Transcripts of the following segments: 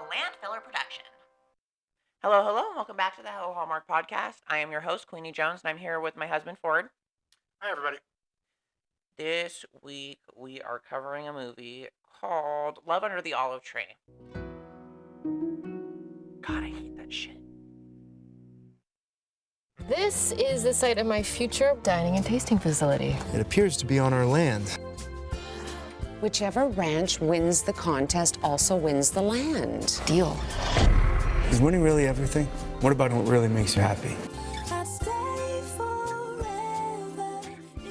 Landfiller production. Hello, hello, and welcome back to the Hello Hallmark podcast. I am your host, Queenie Jones, and I'm here with my husband, Ford. Hi, everybody. This week, we are covering a movie called Love Under the Olive Tree. God, I hate that shit. This is the site of my future dining and tasting facility. It appears to be on our land. Whichever ranch wins the contest also wins the land. Deal. Is winning really everything? What about what really makes you happy?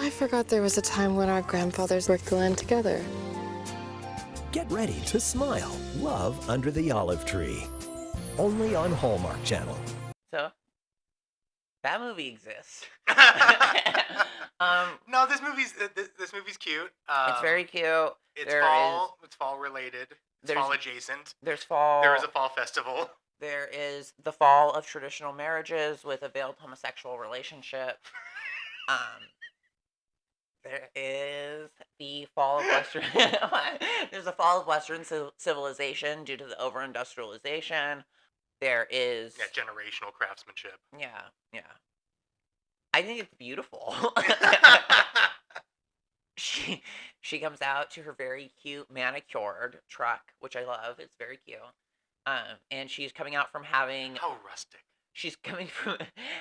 I forgot there was a time when our grandfathers worked the land together. Get ready to smile. Love Under the Olive Tree. Only on Hallmark Channel. So, that movie exists. No, this movie's cute. It's very cute. It's fall. It's fall related. It's fall adjacent. There's fall. There is a fall festival. There is the fall of traditional marriages with a veiled homosexual relationship. There is the fall of Western. There's a fall of Western civilization due to the over-industrialization. There is generational craftsmanship. Yeah. I think it's beautiful. She comes out to her very cute manicured truck, which I love. It's very cute. And she's coming out from having. How rustic. She's coming from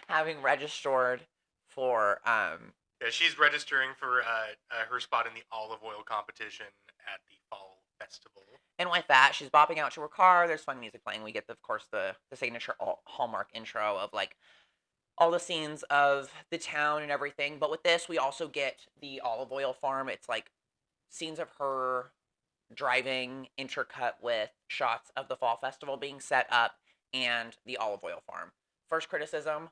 having registered for. Yeah, she's registering for her spot in the olive oil competition at the fall festival. And with that, she's bopping out to her car. There's fun music playing. We get, of course, the signature Hallmark intro of like all the scenes of the town and everything. But with this, we also get the olive oil farm. It's like scenes of her driving intercut with shots of the fall festival being set up and the olive oil farm. First criticism,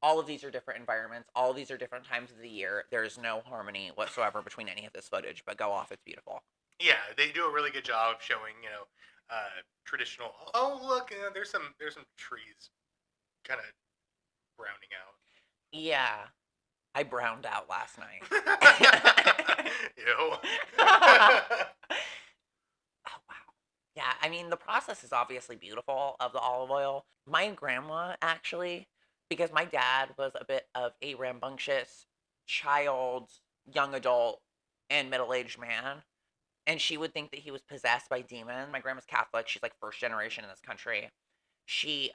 all of these are different environments. All of these are different times of the year. There's no harmony whatsoever between any of this footage, but go off. It's beautiful. Yeah, they do a really good job of showing, traditional. Oh, look, there's some trees, kind of browning out. Yeah, I browned out last night. Ew. Oh wow. Yeah, I mean the process is obviously beautiful of the olive oil. My grandma actually, because my dad was a bit of a rambunctious child, young adult, and middle-aged man. And she would think that he was possessed by demons. My grandma's Catholic. She's like first generation in this country. She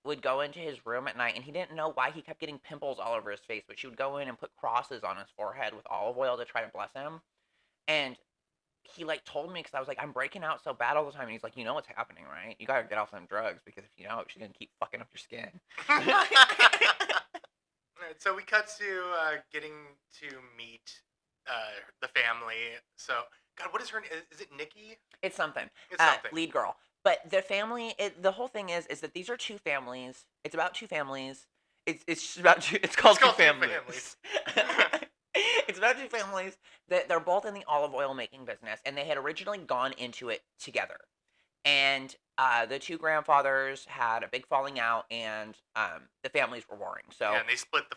would go into his room at night, and he didn't know why he kept getting pimples all over his face, but she would go in and put crosses on his forehead with olive oil to try to bless him. And he like told me, because I was like, I'm breaking out so bad all the time. And he's like, you know what's happening, right? You gotta get off some drugs, because if you don't, she's gonna keep fucking up your skin. Alright, so we cut to getting to meet the family. So, God, what is her name? Is it Nikki? It's something. It's something. Lead girl. But the family, the whole thing is that these are two families. It's about two families. It's just about two. It's called Two Families. It's about two families that they're both in the olive oil making business, and they had originally gone into it together. And the two grandfathers had a big falling out, and the families were warring. So yeah, and they split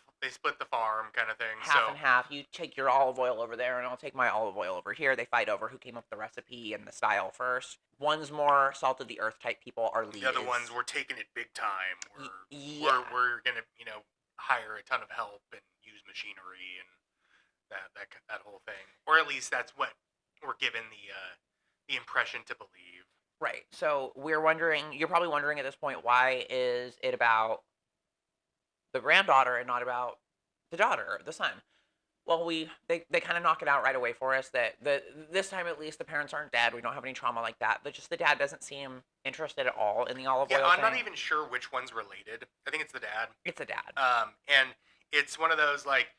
the farm kind of thing. half and half. You take your olive oil over there, and I'll take my olive oil over here. They fight over who came up with the recipe and the style first. One's more salt of the earth type people are leaders. The other ones, we're taking it big time. We're gonna hire a ton of help and use machinery and that whole thing, or at least that's what we're given the impression to believe. Right. So we're wondering. You're probably wondering at this point, why is it about the granddaughter and not about the daughter or the son? Well, they kind of knock it out right away for us that this time at least the parents aren't dead. We don't have any trauma like that. But just the dad doesn't seem interested at all in the olive oil. Yeah, I'm thing. not even sure which one's related. I think it's the dad. It's the dad. And it's one of those like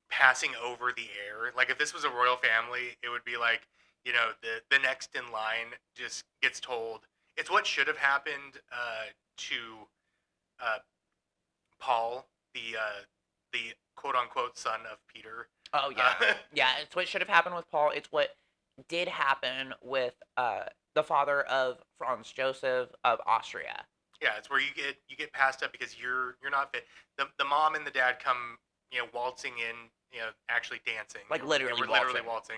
passing over the air. Like if this was a royal family, it would be like, the next in line just gets told. It's what should have happened to Paul, the quote unquote son of Peter. Oh yeah, yeah. It's what should have happened with Paul. It's what did happen with the father of Franz Joseph of Austria. Yeah, it's where you get passed up because you're not fit. The mom and the dad come waltzing in, actually dancing, like literally waltzing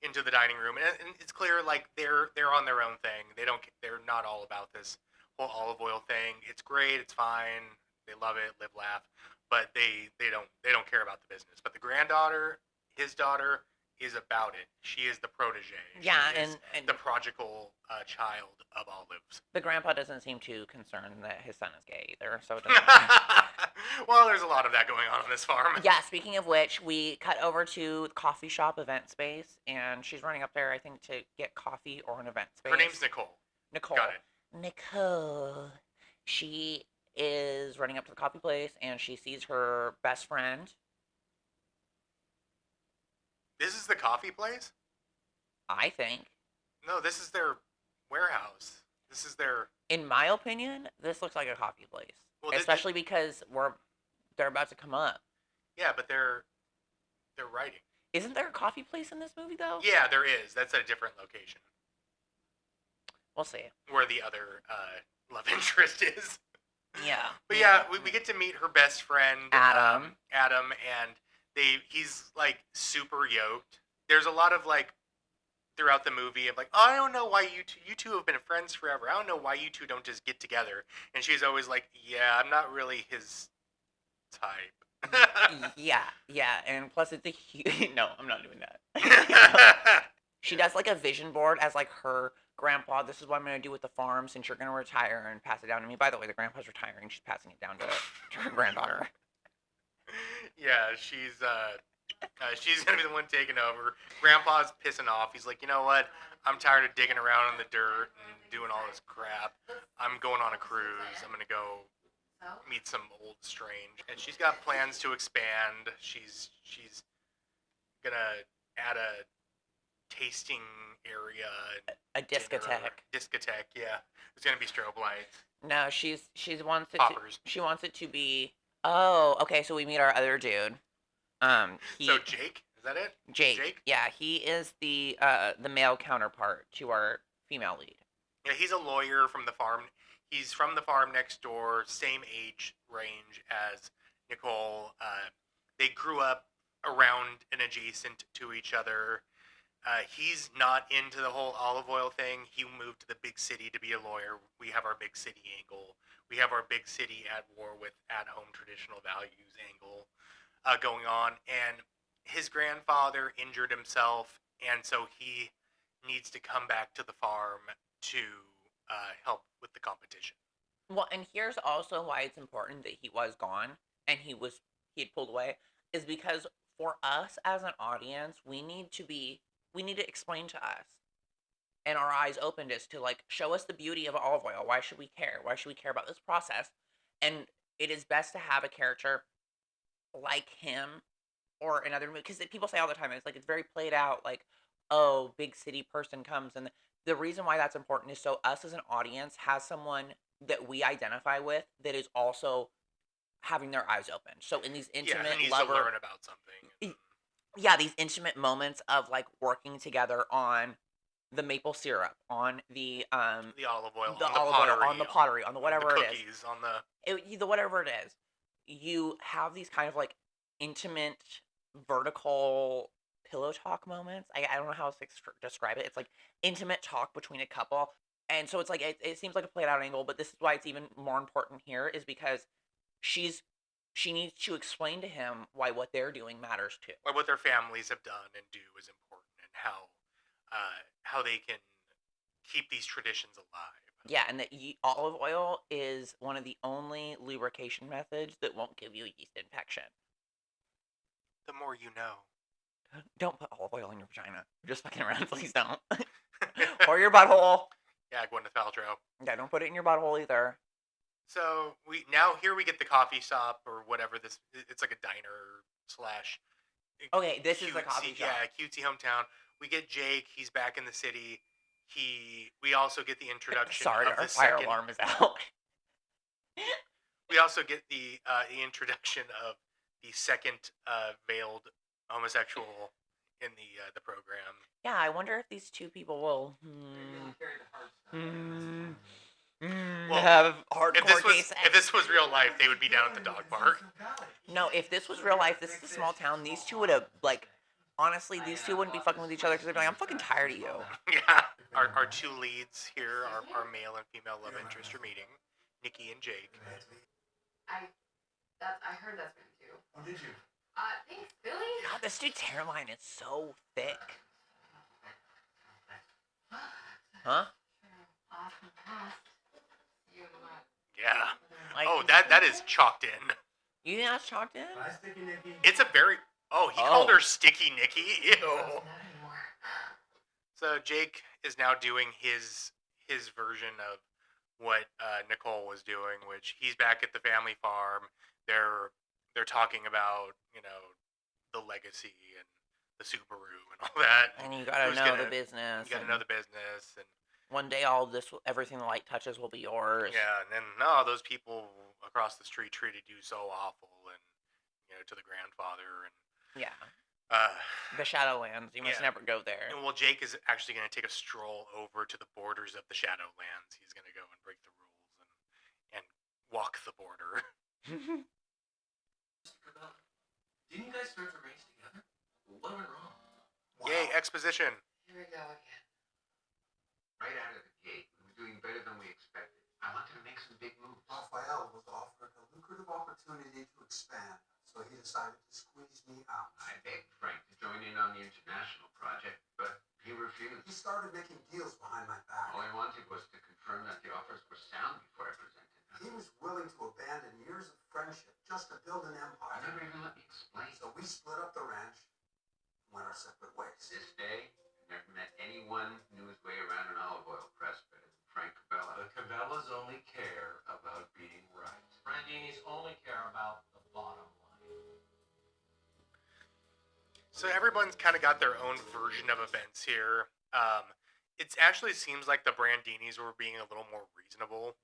into the dining room, and it's clear like they're on their own thing. They're not all about this whole olive oil thing. It's great. It's fine. They love it. Live, laugh. But they don't care about the business. But the granddaughter, his daughter, is about it. She is the protege. Yeah, she is and the prodigal child of Olives. the grandpa doesn't seem too concerned that his son is gay either, so it doesn't matter. Well, there's a lot of that going on this farm. Yeah, speaking of which, we cut over to the coffee shop event space, and she's running up there, I think, to get coffee or an event space. Her name's Nicole. Nicole. Got it. Nicole. She is running up to the coffee place, and she sees her best friend. This is the coffee place? I think. No, this is their warehouse. This is their... In my opinion, this looks like a coffee place. Well, especially because they're about to come up. Yeah, but they're writing. Isn't there a coffee place in this movie, though? Yeah, there is. That's at a different location. We'll see. Where the other love interest is. Yeah. But yeah, we get to meet her best friend, Adam. Adam, and he's like super yoked. There's a lot of like throughout the movie of like, oh, I don't know why you two have been friends forever. I don't know why you two don't just get together. And she's always like, yeah, I'm not really his type. Yeah, and plus it's a huge... No, I'm not doing that. She does like a vision board as like her grandpa. This is what I'm going to do with the farm since you're going to retire and pass it down to me. By the way, the grandpa's retiring. She's passing it down to her granddaughter. Yeah, she's gonna be the one taking over. Grandpa's pissing off. He's like, you know what? I'm tired of digging around in the dirt and doing all this crap. I'm going on a cruise. I'm gonna go meet some old strange. And she's got plans to expand. She's gonna add a tasting area. A discotheque. Discotheque, yeah. There's gonna be strobe lights. No, she wants it Poppers. she wants it to be... Oh, okay, so we meet our other dude. So Jake, is that it? Jake. Yeah, he is the male counterpart to our female lead. Yeah, he's a lawyer from the farm. He's from the farm next door, same age range as Nicole. They grew up around and adjacent to each other. He's not into the whole olive oil thing. He moved to the big city to be a lawyer. We have our big city angle. We have our big city at war with at-home traditional values angle going on. And his grandfather injured himself, and so he needs to come back to the farm to help with the competition. Well, and here's also why it's important that he was gone and he had pulled away, is because for us as an audience, we need to explain to us and our eyes opened as to like, show us the beauty of olive oil. Why should we care? Why should we care about this process? And it is best to have a character like him or another movie, because people say all the time, it's like, it's very played out, like, oh, big city person comes. And the reason why that's important is so us as an audience has someone that we identify with that is also having their eyes open. So in these intimate he needs to learn about something. Yeah, these intimate moments of like working together on the maple syrup, on the olive oil, the on olive the pottery, oil, on the pottery, on the whatever the it cookies, is, on the whatever it is. You have these kind of like intimate vertical pillow talk moments. I don't know how else to describe it. It's like intimate talk between a couple. And so it's like, it seems like a played out angle, but this is why it's even more important here, is because she needs to explain to him why what they're doing matters too. Or what their families have done and do is important, and how they can keep these traditions alive. Yeah, and that olive oil is one of the only lubrication methods that won't give you a yeast infection. The more you know. Don't put olive oil in your vagina. Just fucking around, please don't. Or your butthole. Yeah, Gwyneth Paltrow. Yeah, don't put it in your butthole either. So we get the coffee shop or whatever this. It's like a diner slash. Okay, this is the coffee shop. Yeah, cutesy hometown. We get Jake. He's back in the city. We also get the introduction. Sorry, of our the fire second, alarm is out. We also get the introduction of the second veiled homosexual in the program. Yeah, I wonder if these two people will have hardcore gay sex. If this was real life, they would be down at the dog park. No, if this was real life, this is a small town. These two would have, like, honestly, these two wouldn't be fucking with each other because they'd be like, I'm fucking tired of you. Yeah. our two leads here, our male and female love interest, are meeting. Nikki and Jake. I heard that's been too. Oh, did you? Thanks, Billy. God, this dude's hairline is so thick. Huh? Awesome past. You Yeah. Like, Oh, that is chalked in. You think that's chalked in? Bye, Sticky Nicky. It's a very... Oh, he called her Sticky Nicky? Ew. So Jake is now doing his version of what Nicole was doing, which he's back at the family farm. They're talking about, the legacy and the Subaru and all that. And you gotta know the business. You gotta know the business. And one day everything the light touches will be yours. yeah, and then, those people across the street treated you so awful, and, to the grandfather. And Yeah. The Shadowlands. You must never go there. And well, Jake is actually going to take a stroll over to the borders of the Shadowlands. He's going to go and break the rules and walk the border. Didn't you guys start the race together? What went wrong? Wow. Yay, exposition. Here we go again. Right out of the gate, we were doing better than we expected. I wanted to make some big moves. Raphael was offered a lucrative opportunity to expand, so he decided to squeeze me out. I begged Frank to join in on the international project, but he refused. He started making deals behind my back. All he wanted was to confirm that the offers were sound before I presented them. He was willing to abandon years of friendship just to build an empire. I never even let me explain. So we split up the ranch and went our separate ways. This day, I never met anyone who knew his way around an olive oil press better than Frank Cabela. The Cabela's only care about being right. Brandini's only care about the bottom line. So everyone's kind of got their own version of events here. It actually seems like the Brandinis were being a little more reasonable,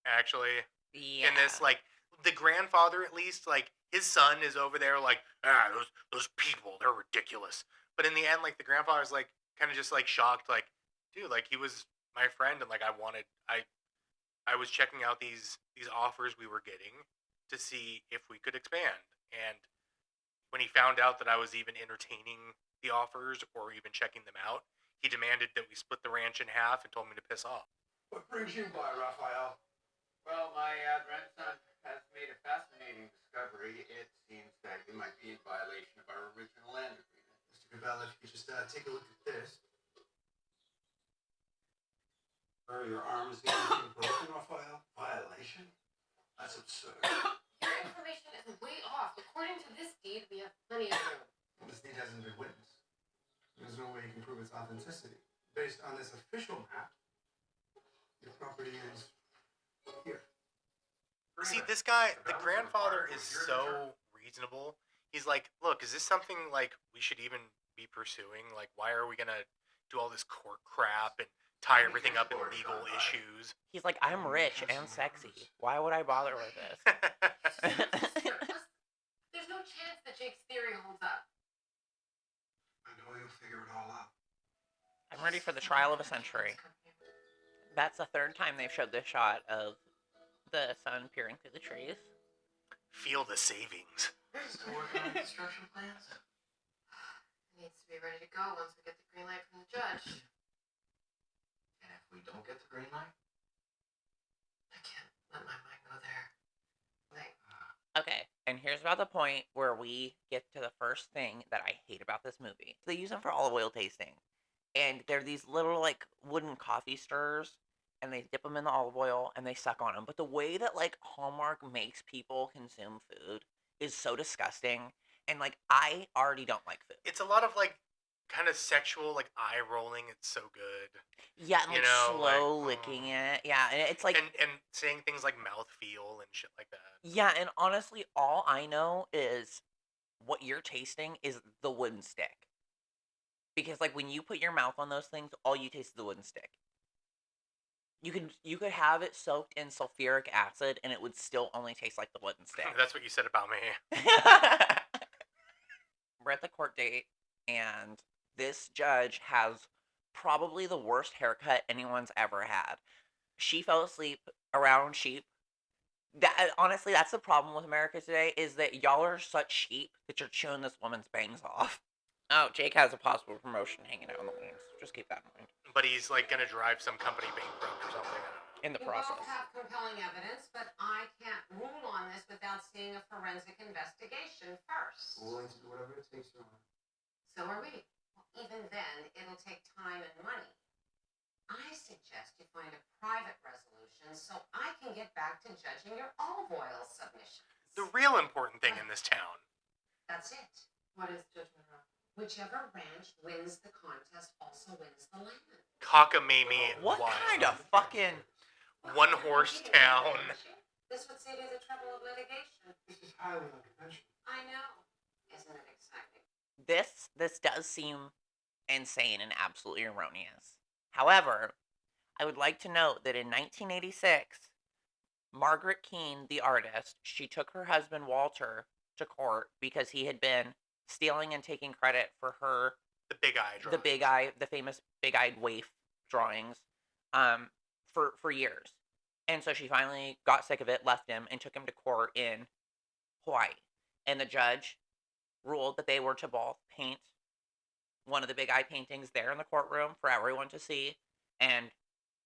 actually. Yeah. In this, like, the grandfather, at least, like, his son is over there, like, those people, they're ridiculous. But in the end, like, the grandfather's, like, kind of just, like, shocked, like, dude, like, he was my friend, and, like, I was checking out these offers we were getting to see if we could expand. And when he found out that I was even entertaining the offers or even checking them out, he demanded that we split the ranch in half and told me to piss off. What brings you by, Raphael? Well, my grandson has made a fascinating discovery. It seems that he might be in violation of our original land agreement. Mr. Cabela, if you could just take a look at this. Where are your arms being broken, Raphael? Violation? That's absurd. Your information is way off. According to this deed, we have plenty of room. This deed hasn't been witnessed. There's no way you can prove its authenticity. Based on this official map, your property is here. See, this guy, the grandfather, is so reasonable. He's like, look, is this something, like, we should even be pursuing? Like, why are we going to do all this court crap and tie everything up in legal issues? He's like, I'm rich and sexy. Why would I bother with this? There's no chance that Jake's theory holds up. I know you'll figure it all out. I'm ready for the trial of a century. That's the third time they've showed this shot of the sun peering through the trees. Feel the savings. Still working on construction plans? It needs to be ready to go once we get the green light from the judge. And if we don't get the green light? I can't let my mind go there. Like, Okay, and here's about the point where we get to the first thing that I hate about this movie. They use them for olive oil tasting. And they're these little, like, wooden coffee stirrers. And they dip them in the olive oil and they suck on them. But the way that, like, Hallmark makes people consume food is so disgusting. And, like, I already don't like food. It's a lot of, like, kind of sexual, like, eye rolling. It's so good. Yeah, and, like, slow like, licking it. Yeah, and it's like... And saying things like mouthfeel and shit like that. Yeah, and honestly, all I know is what you're tasting is the wooden stick. Because, like, when you put your mouth on those things, all you taste is the wooden stick. You could have it soaked in sulfuric acid, and it would still only taste like the wooden stick. That's what you said about me. We're at the court date, and this judge has probably the worst haircut anyone's ever had. She fell asleep around sheep. Honestly, that's the problem with America today, is that y'all are such sheep that you're chewing this woman's bangs off. Oh, Jake has a possible promotion hanging out in the wings. Just keep that in mind. But he's like gonna drive some company bankrupt or something. In the You process. both have compelling evidence, but I can't rule on this without seeing a forensic investigation first. We're willing to do whatever it takes, Your Honor. So are we. Well, even then, it'll take time and money. I suggest you find a private resolution so I can get back to judging your olive oil submissions. The real important thing in this town. That's it. What is Judgment Rock? Whichever ranch wins the contest also wins the land. Cockamamie. What wild. kind of fucking... One horse town. This would save you the trouble of litigation. This is highly unconventional. I know. Isn't it exciting? This does seem insane and absolutely erroneous. However, I would like to note that in 1986, Margaret Keane, the artist, she took her husband Walter to court because he had been stealing and taking credit for her The big eye drawings. the famous big-eyed waif drawings, for years. And so she finally got sick of it, left him, and took him to court in Hawaii. And the judge ruled that they were to both paint one of the big eye paintings there in the courtroom for everyone to see. And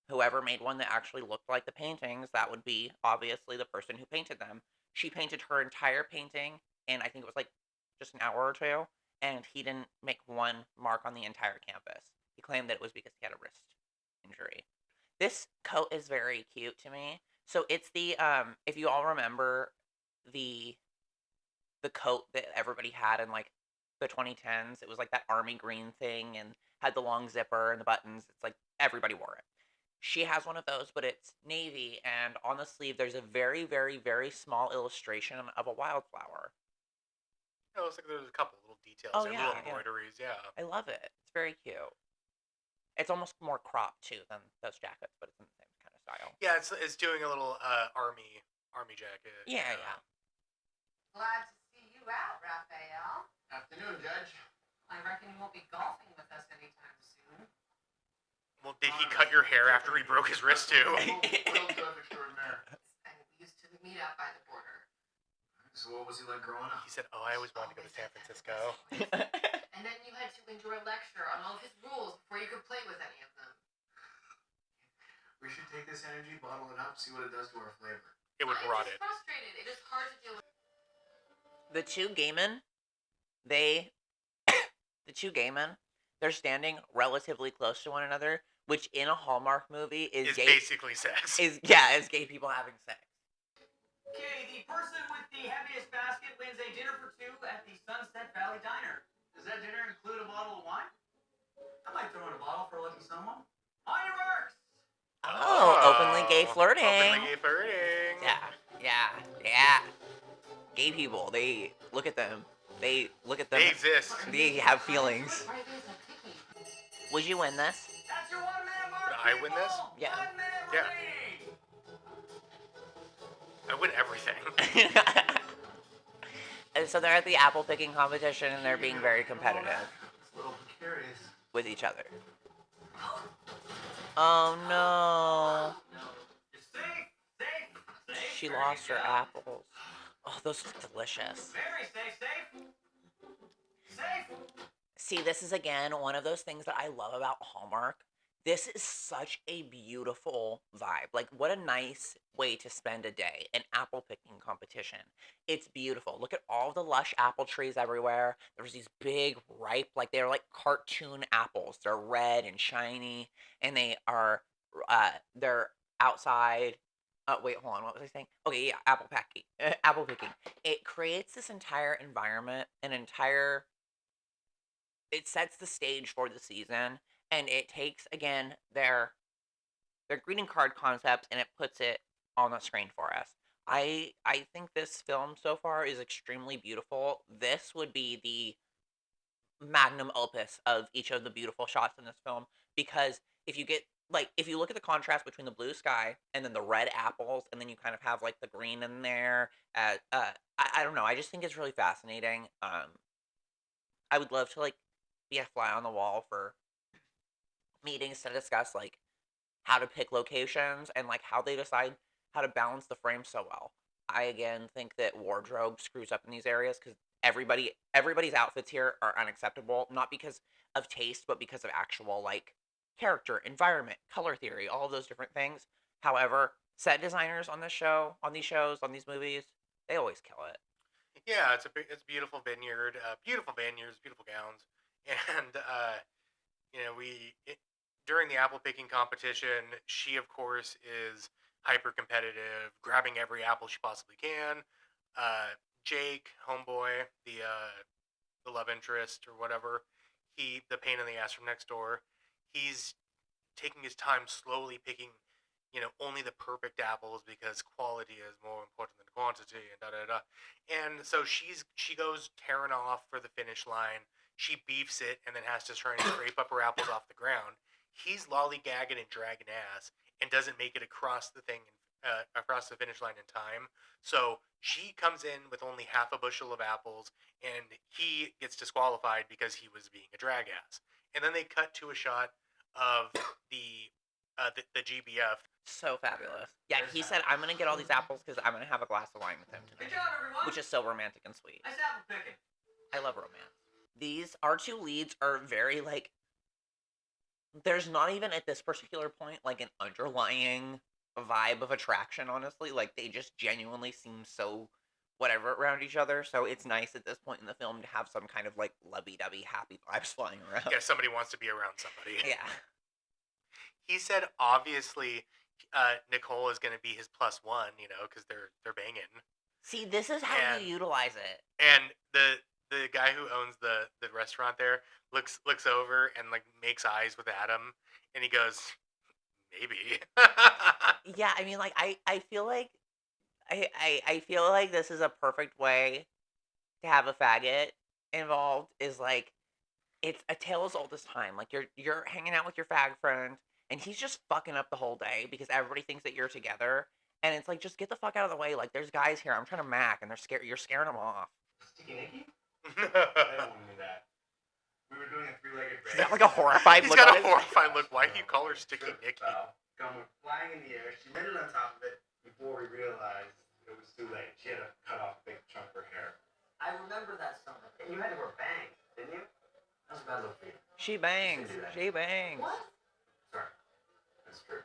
whoever made one that actually looked like the paintings, that would be obviously the person who painted them. She painted her entire painting in, I think it was like just an hour or two, and he didn't make one mark on the entire canvas. He claimed that it was because he had a wrist injury. This coat is very cute to me. So it's the if you all remember the coat that everybody had in like the 2010s, it was like that army green thing and had the long zipper and the buttons. It's like everybody wore it. She has one of those, but it's navy, and on the sleeve there's a very, very, very small illustration of a wildflower. It looks like there's a couple little details Oh, and yeah, little yeah. embroideries. Yeah. I love it. It's very cute. It's almost more cropped too than those jackets, but it's in the same kind of style. Yeah, it's doing a little army jacket. Yeah, yeah. Glad to see you out, Raphael. Afternoon, Judge. I reckon you won't be golfing with us anytime soon. Well, did he cut your hair after he broke his wrist too? Well, Judge extraordinaire. And we used to meet out by the border. So what was he like growing up? He said, "Oh, I always wanted to go to San Francisco." And then you had to endure a lecture on all of his rules before you could play with any of them. We should take this energy, bottle it up, see what it does to our flavor. It would I'm rot just it. frustrated. It is hard to deal with. The two gay men, they're standing relatively close to one another, which in a Hallmark movie is It's gay. basically sex. Is gay people having sex. Okay, the person with the heaviest basket wins a dinner for two at the Sunset Valley Diner. Does that dinner include a bottle of wine? I might throw in a bottle for lucky someone. On your marks! Oh, openly gay flirting. Openly gay flirting. Yeah. Gay people, they look at them. They look at them. They exist. They have feelings. Are these a picky? Would you win this? That's your 1 minute mark, Would I win this? people! Yeah. 1 minute Yeah. remaining! I win everything. And so they're at the apple picking competition and they're being very competitive It's a little precarious. with each other. Oh no. Safe! She lost her apples. Oh, those look delicious. Very safe! Safe! See, this is again one of those things that I love about Hallmark. This is such a beautiful vibe. Like, what a nice way to spend a day. An apple picking competition. It's beautiful. Look at all the lush apple trees everywhere. There's these big, ripe, like they're like cartoon apples. They're red and shiny, and they're outside. Wait, hold on. What was I saying? Okay, yeah, apple picking. It creates this entire environment, it sets the stage for the season, and it takes again their greeting card concept and it puts it on the screen for us. I think this film so far is extremely beautiful. This would be the magnum opus of each of the beautiful shots in this film, because if you look at the contrast between the blue sky and then the red apples, and then you kind of have like the green in there, I don't know, I just think it's really fascinating. I would love to like be a fly on the wall for meetings to discuss like how to pick locations and like how they decide how to balance the frame so well. I again think that wardrobe screws up in these areas because everybody's outfits here are unacceptable, not because of taste, but because of actual like character, environment, color theory, all of those different things. However, set designers on this show, on these shows, on these movies, they always kill it. Yeah, it's a beautiful vineyard, beautiful vineyards, beautiful gowns, and during the apple picking competition, she of course is hyper competitive, grabbing every apple she possibly can. Jake, homeboy, the love interest or whatever, the pain in the ass from next door, he's taking his time slowly picking, only the perfect apples because quality is more important than quantity and da da da. And so she goes tearing off for the finish line. She beefs it and then has to try and scrape up her apples off the ground. He's lollygagging and dragging ass and doesn't make it across the thing across the finish line in time. So she comes in with only half a bushel of apples, and he gets disqualified because he was being a drag ass. And then they cut to a shot of the GBF. So fabulous. Yeah, he said, I'm going to get all these apples because I'm going to have a glass of wine with him Good tonight. job, everyone. Which is so romantic and sweet. Nice apple picking. I love romance. These, our two leads are very, like, there's not even at this particular point, like, an underlying vibe of attraction, honestly. Like, they just genuinely seem so whatever around each other. So it's nice at this point in the film to have some kind of, like, lovey-dovey, happy vibes flying around. Yeah, somebody wants to be around somebody. Yeah. He said, obviously, Nicole is going to be his plus one, because they're banging. See, this is how you utilize it. And the guy who owns the restaurant there looks over and like makes eyes with Adam, and he goes, maybe. Yeah, I mean, like, I feel like I feel like this is a perfect way to have a faggot involved. Is like, it's a tale as old as time. Like, you're hanging out with your fag friend, and he's just fucking up the whole day because everybody thinks that you're together, and it's like, just get the fuck out of the way. Like, there's guys here. I'm trying to mac, and you're scaring them off. Sticky Nicky? I don't want to do that. We were doing a three-legged race. Is that like a horrified He's look got on a his horrified look. Why do you call her Sticky Nicky? Come flying in the air. She landed on top of it before we realized it was too late. She had to cut off a big chunk of her hair. I remember that summer. And you had to wear bangs, didn't you? That was a bad look for you. She bangs. She bangs. What? Sorry. That's true.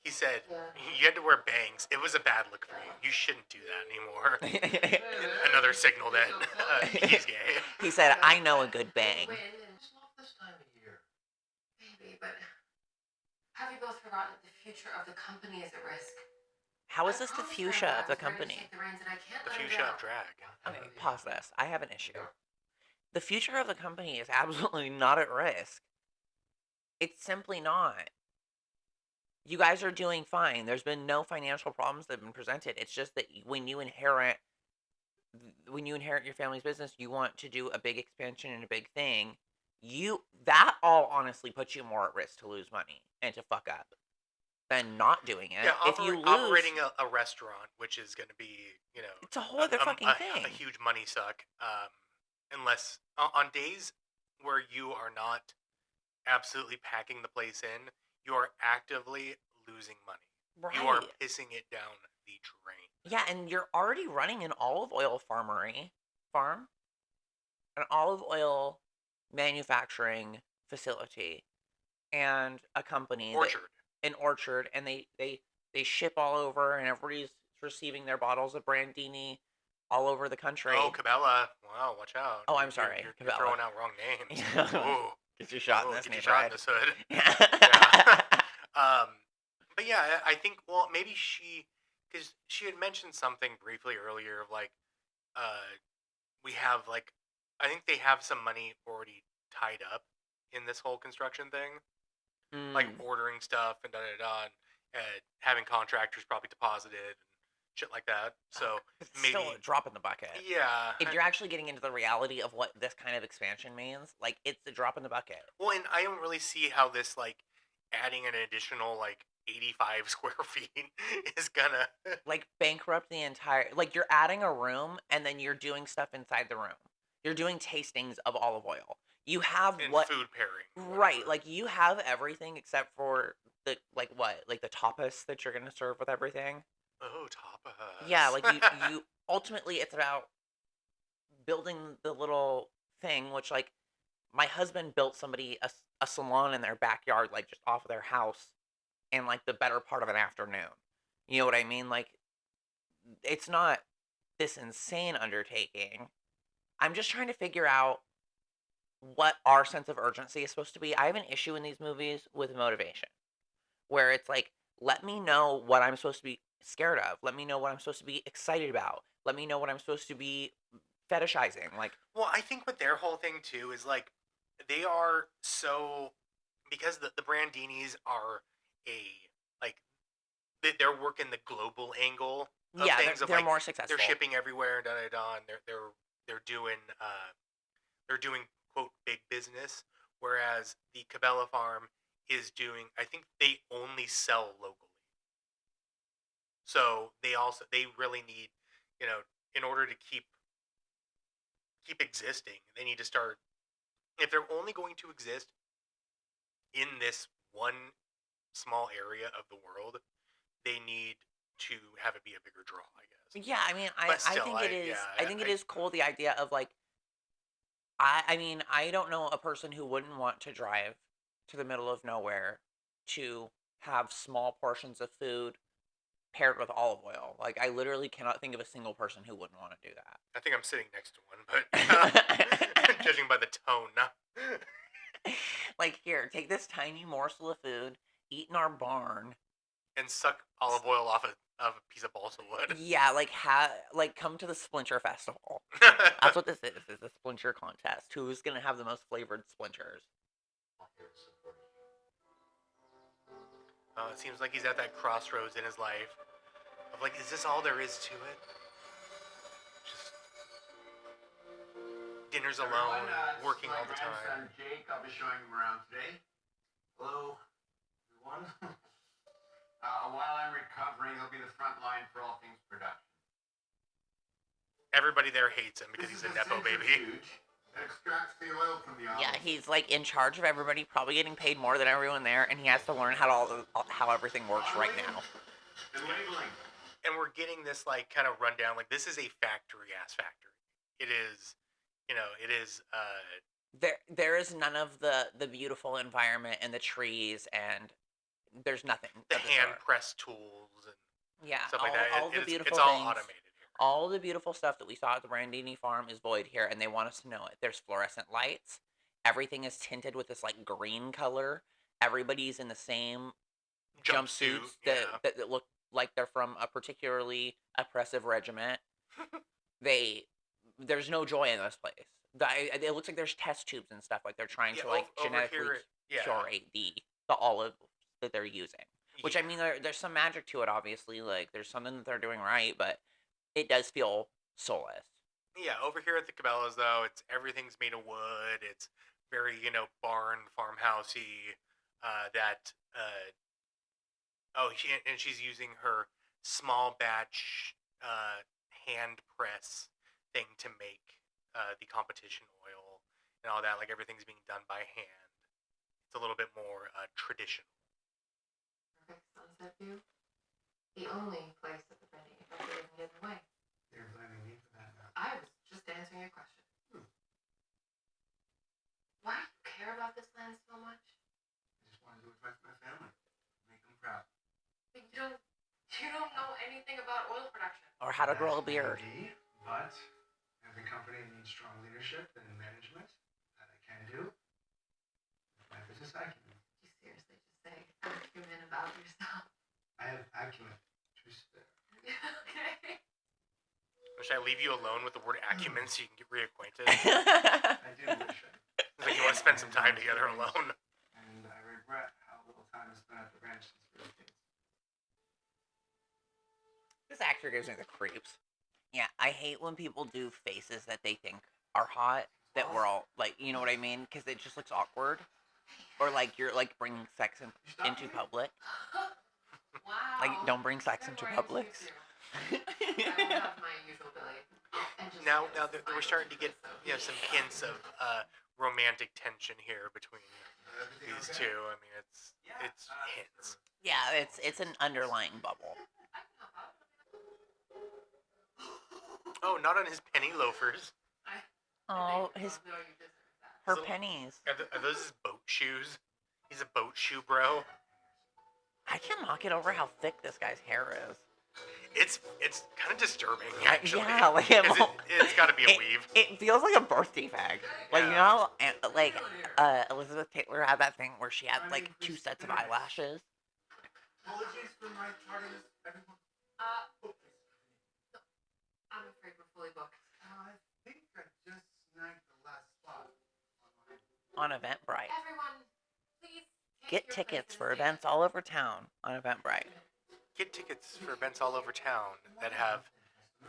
He said, you had to wear bangs. It was a bad look for you. You shouldn't do that anymore. Another signal that he's gay. He said, I know a good bang. It's not this time of year. Maybe, but have you both forgotten that the future of the company is at risk? How is this the fuchsia of the company? The fuchsia of drag. Okay, pause this. I have an issue. The future of the company is absolutely not at risk. It's simply not. You guys are doing fine. There's been no financial problems that have been presented. It's just that when you inherit your family's business, you want to do a big expansion and a big thing. That all honestly puts you more at risk to lose money and to fuck up than not doing it. Yeah, if you lose, operating a restaurant, which is going to be, it's a whole other fucking thing. A huge money suck. Unless on days where you are not absolutely packing the place in, you are actively losing money. Right. You are pissing it down the drain. Yeah, and you're already running an olive oil farm, an olive oil manufacturing facility, and a company an orchard, and they ship all over, and everybody's receiving their bottles of Brandini all over the country. Oh, Cabela! Wow, watch out! Oh, I'm sorry, you're throwing out wrong names. Ooh. Get your shot in this get your neighborhood. shot in this hood. Yeah. But yeah, I think, well, maybe because she had mentioned something briefly earlier of like, we have like, I think they have some money already tied up in this whole construction thing, like ordering stuff and da da da, and having contractors probably deposited and shit like that. So it's maybe still a drop in the bucket. Yeah. If you're actually getting into the reality of what this kind of expansion means, like, it's a drop in the bucket. Well, and I don't really see how this, like, adding an additional, like, 85 square feet is gonna like bankrupt the entire, like, you're adding a room and then you're doing stuff inside the room. You're doing tastings of olive oil. You have and what food pairing. right, like, you have everything except for the, like, what, like the tapas that you're gonna serve with everything. Oh, tapas. Yeah, like, you ultimately, it's about building the little thing, which like my husband built somebody a salon in their backyard, like just off of their house, in like the better part of an afternoon. You know what I mean? Like it's not this insane undertaking. I'm just trying to figure out what our sense of urgency is supposed to be. I have an issue in these movies with motivation, where it's like, let me know what I'm supposed to be scared of. Let me know what I'm supposed to be excited about. Let me know what I'm supposed to be fetishizing. Like, well, I think with their whole thing too is like they are so because the Brandinis are a like they're working the global angle of yeah, things of they're like more successful. they're shipping everywhere, da da da, and they're doing quote big business, whereas the Cabela farm is doing. I think they only sell locally, so they really need, in order to keep existing, they need to start. If they're only going to exist in this one small area of the world, they need to have it be a bigger draw, I guess. Yeah, I mean, But I still, think it is. I think it is cool, the idea of like, I mean, I don't know a person who wouldn't want to drive to the middle of nowhere to have small portions of food paired with olive oil. Like, I literally cannot think of a single person who wouldn't want to do that. I think I'm sitting next to one, but judging by the tone, Like, here, take this tiny morsel of food, eat in our barn, and suck olive oil off of a piece of balsa wood. Yeah, like come to the Splinter Festival. That's what this is a Splinter contest. Who's gonna have the most flavored splinters? It seems like he's at that crossroads in his life of like, is this all there is to it? Just dinners alone, working all the time. Jake, I'll be showing him around today. Hello, everyone. While I'm recovering, he'll be the front line for all things production. Everybody there hates him because he's a nepo baby. Extracts the oil from the olive. Yeah, he's like in charge of everybody, probably getting paid more than everyone there, and he has to learn how everything works right now. And labeling. And we're getting this like kind of rundown. Like this is a factory. It is, There is none of the beautiful environment and the trees, and there's nothing. The hand pressed tools and stuff like that. All the beautiful it's all things, automated. all the beautiful stuff that we saw at the Brandini farm is void here, and they want us to know it. There's fluorescent lights. Everything is tinted with this like green color. Everybody's in the same jumpsuits that look like they're from a particularly oppressive regiment. There's no joy in this place. It looks like there's test tubes and stuff, like they're trying to like genetically curate the olive that they're using. Which, I mean, there's some magic to it, obviously. Like, there's something that they're doing right, but it does feel soulless. Yeah, over here at the Cabela's, though, everything's made of wood. It's very, barn, farmhousey. She's using her small batch hand press thing to make the competition oil and all that. Like, everything's being done by hand. It's a little bit more traditional. Perfect sunset view. The only place that the Brandini factory isn't getting away. You're blaming me for that now. I was just answering your question. Why do you care about this land so much? I just want to do what's right for my family. Make them proud. But you don't know anything about oil production. Or how to grow a beard. Maybe, but every company needs strong leadership and management. That I can do. My business acumen. You seriously just say acumen about yourself. I have acumen to spare. Okay. Should I leave you alone with the word acumen so you can get reacquainted? I do wish I. It's like you want to spend some time together alone. And I regret how little time is spent at the ranch since we were kids. This actor gives me the creeps. Yeah, I hate when people do faces that they think are hot, that we're all, like, you know what I mean? Because it just looks awkward. Or, like, you're, like, bringing sex into public. Wow. Like, don't bring sex into public. I won't have my usual Billy. Now we're starting to get some hints of romantic tension here between these two. I mean, it's hints. Yeah, it's an underlying bubble. Oh, not on his penny loafers. I Oh, his No, you deserve that. her So, pennies. are those his boat shoes? He's a boat shoe bro. I cannot get over how thick this guy's hair is. It's kind of disturbing actually. Yeah, like It's got to be a it, weave. it feels like a birth defect. Like you Yeah. know, like Elizabeth Taylor had that thing where she had like 2 sets of eyelashes. Apologies for my tardiness, everyone. I'm afraid we're fully booked. I think I just snagged the last spot. On Eventbrite. Everyone, please Get tickets for events all over town on Eventbrite. Get tickets for events all over town that have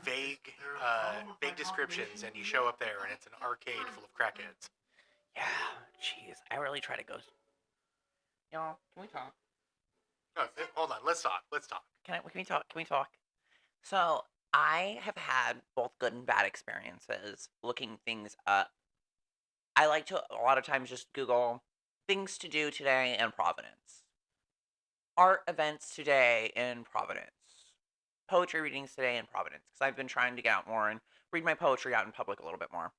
vague descriptions, and you show up there, and it's an arcade full of crackheads. Yeah, jeez, I really try to go. Y'all, can we talk? Oh, hold on, let's talk. Can we talk? Can we talk? So I have had both good and bad experiences looking things up. I like to a lot of times just Google things to do today in Providence, art events today in Providence, poetry readings today in Providence, because I've been trying to get out more and read my poetry out in public a little bit more.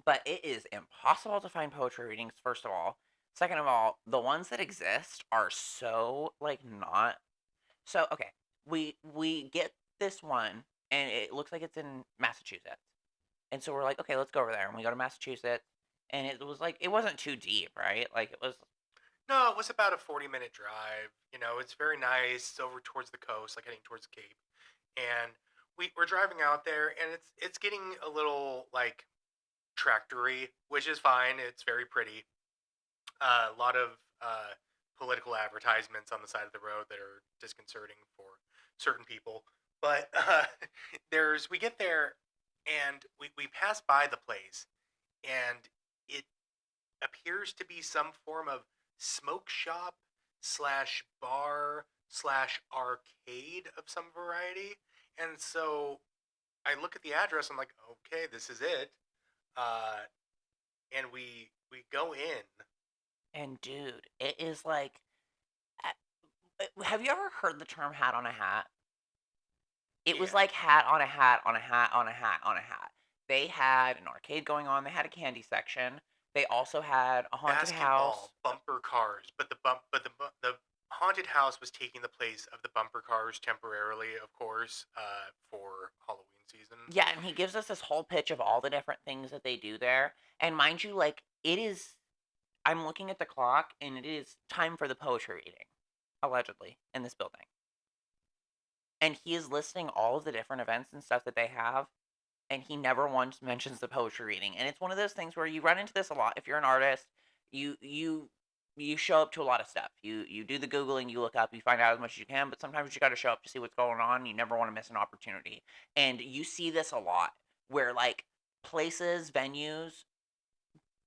But it is impossible to find poetry readings, first of all. Second of all, the ones that exist are so like not. So okay, we get this one and it looks like it's in Massachusetts. And so we're like, okay, let's go over there. And we go to Massachusetts and it was like it wasn't too deep, right? Like it was No, it was about a 40-minute drive. You know, it's very nice. It's over towards the coast, like heading towards the Cape. And we're driving out there, and it's getting a little like tractory, which is fine. It's very pretty. A lot of political advertisements on the side of the road that are disconcerting for certain people. But we get there, and we pass by the place, and it appears to be some form of smoke shop slash bar slash arcade of some variety. And so I look at the address. I'm like, okay, this is it. And we go in. and dude, it is like have you ever heard the term hat on a hat? It was Yeah. like hat on a hat on a hat on a hat on a hat. They had an arcade going on. They had a candy section. They also had a haunted house. Basketball, bumper cars, but the haunted house was taking the place of the bumper cars temporarily, of course, for Halloween season. Yeah, and he gives us this whole pitch of all the different things that they do there. And mind you, like it is I'm looking at the clock and it is time for the poetry reading, allegedly, in this building. And he is listing all of the different events and stuff that they have, and he never once mentions the poetry reading. And it's one of those things where you run into this a lot. If you're an artist, you show up to a lot of stuff. You do the googling, you look up, you find out as much as you can, but sometimes you got to show up to see what's going on. You never want to miss an opportunity. And you see this a lot where like places, venues,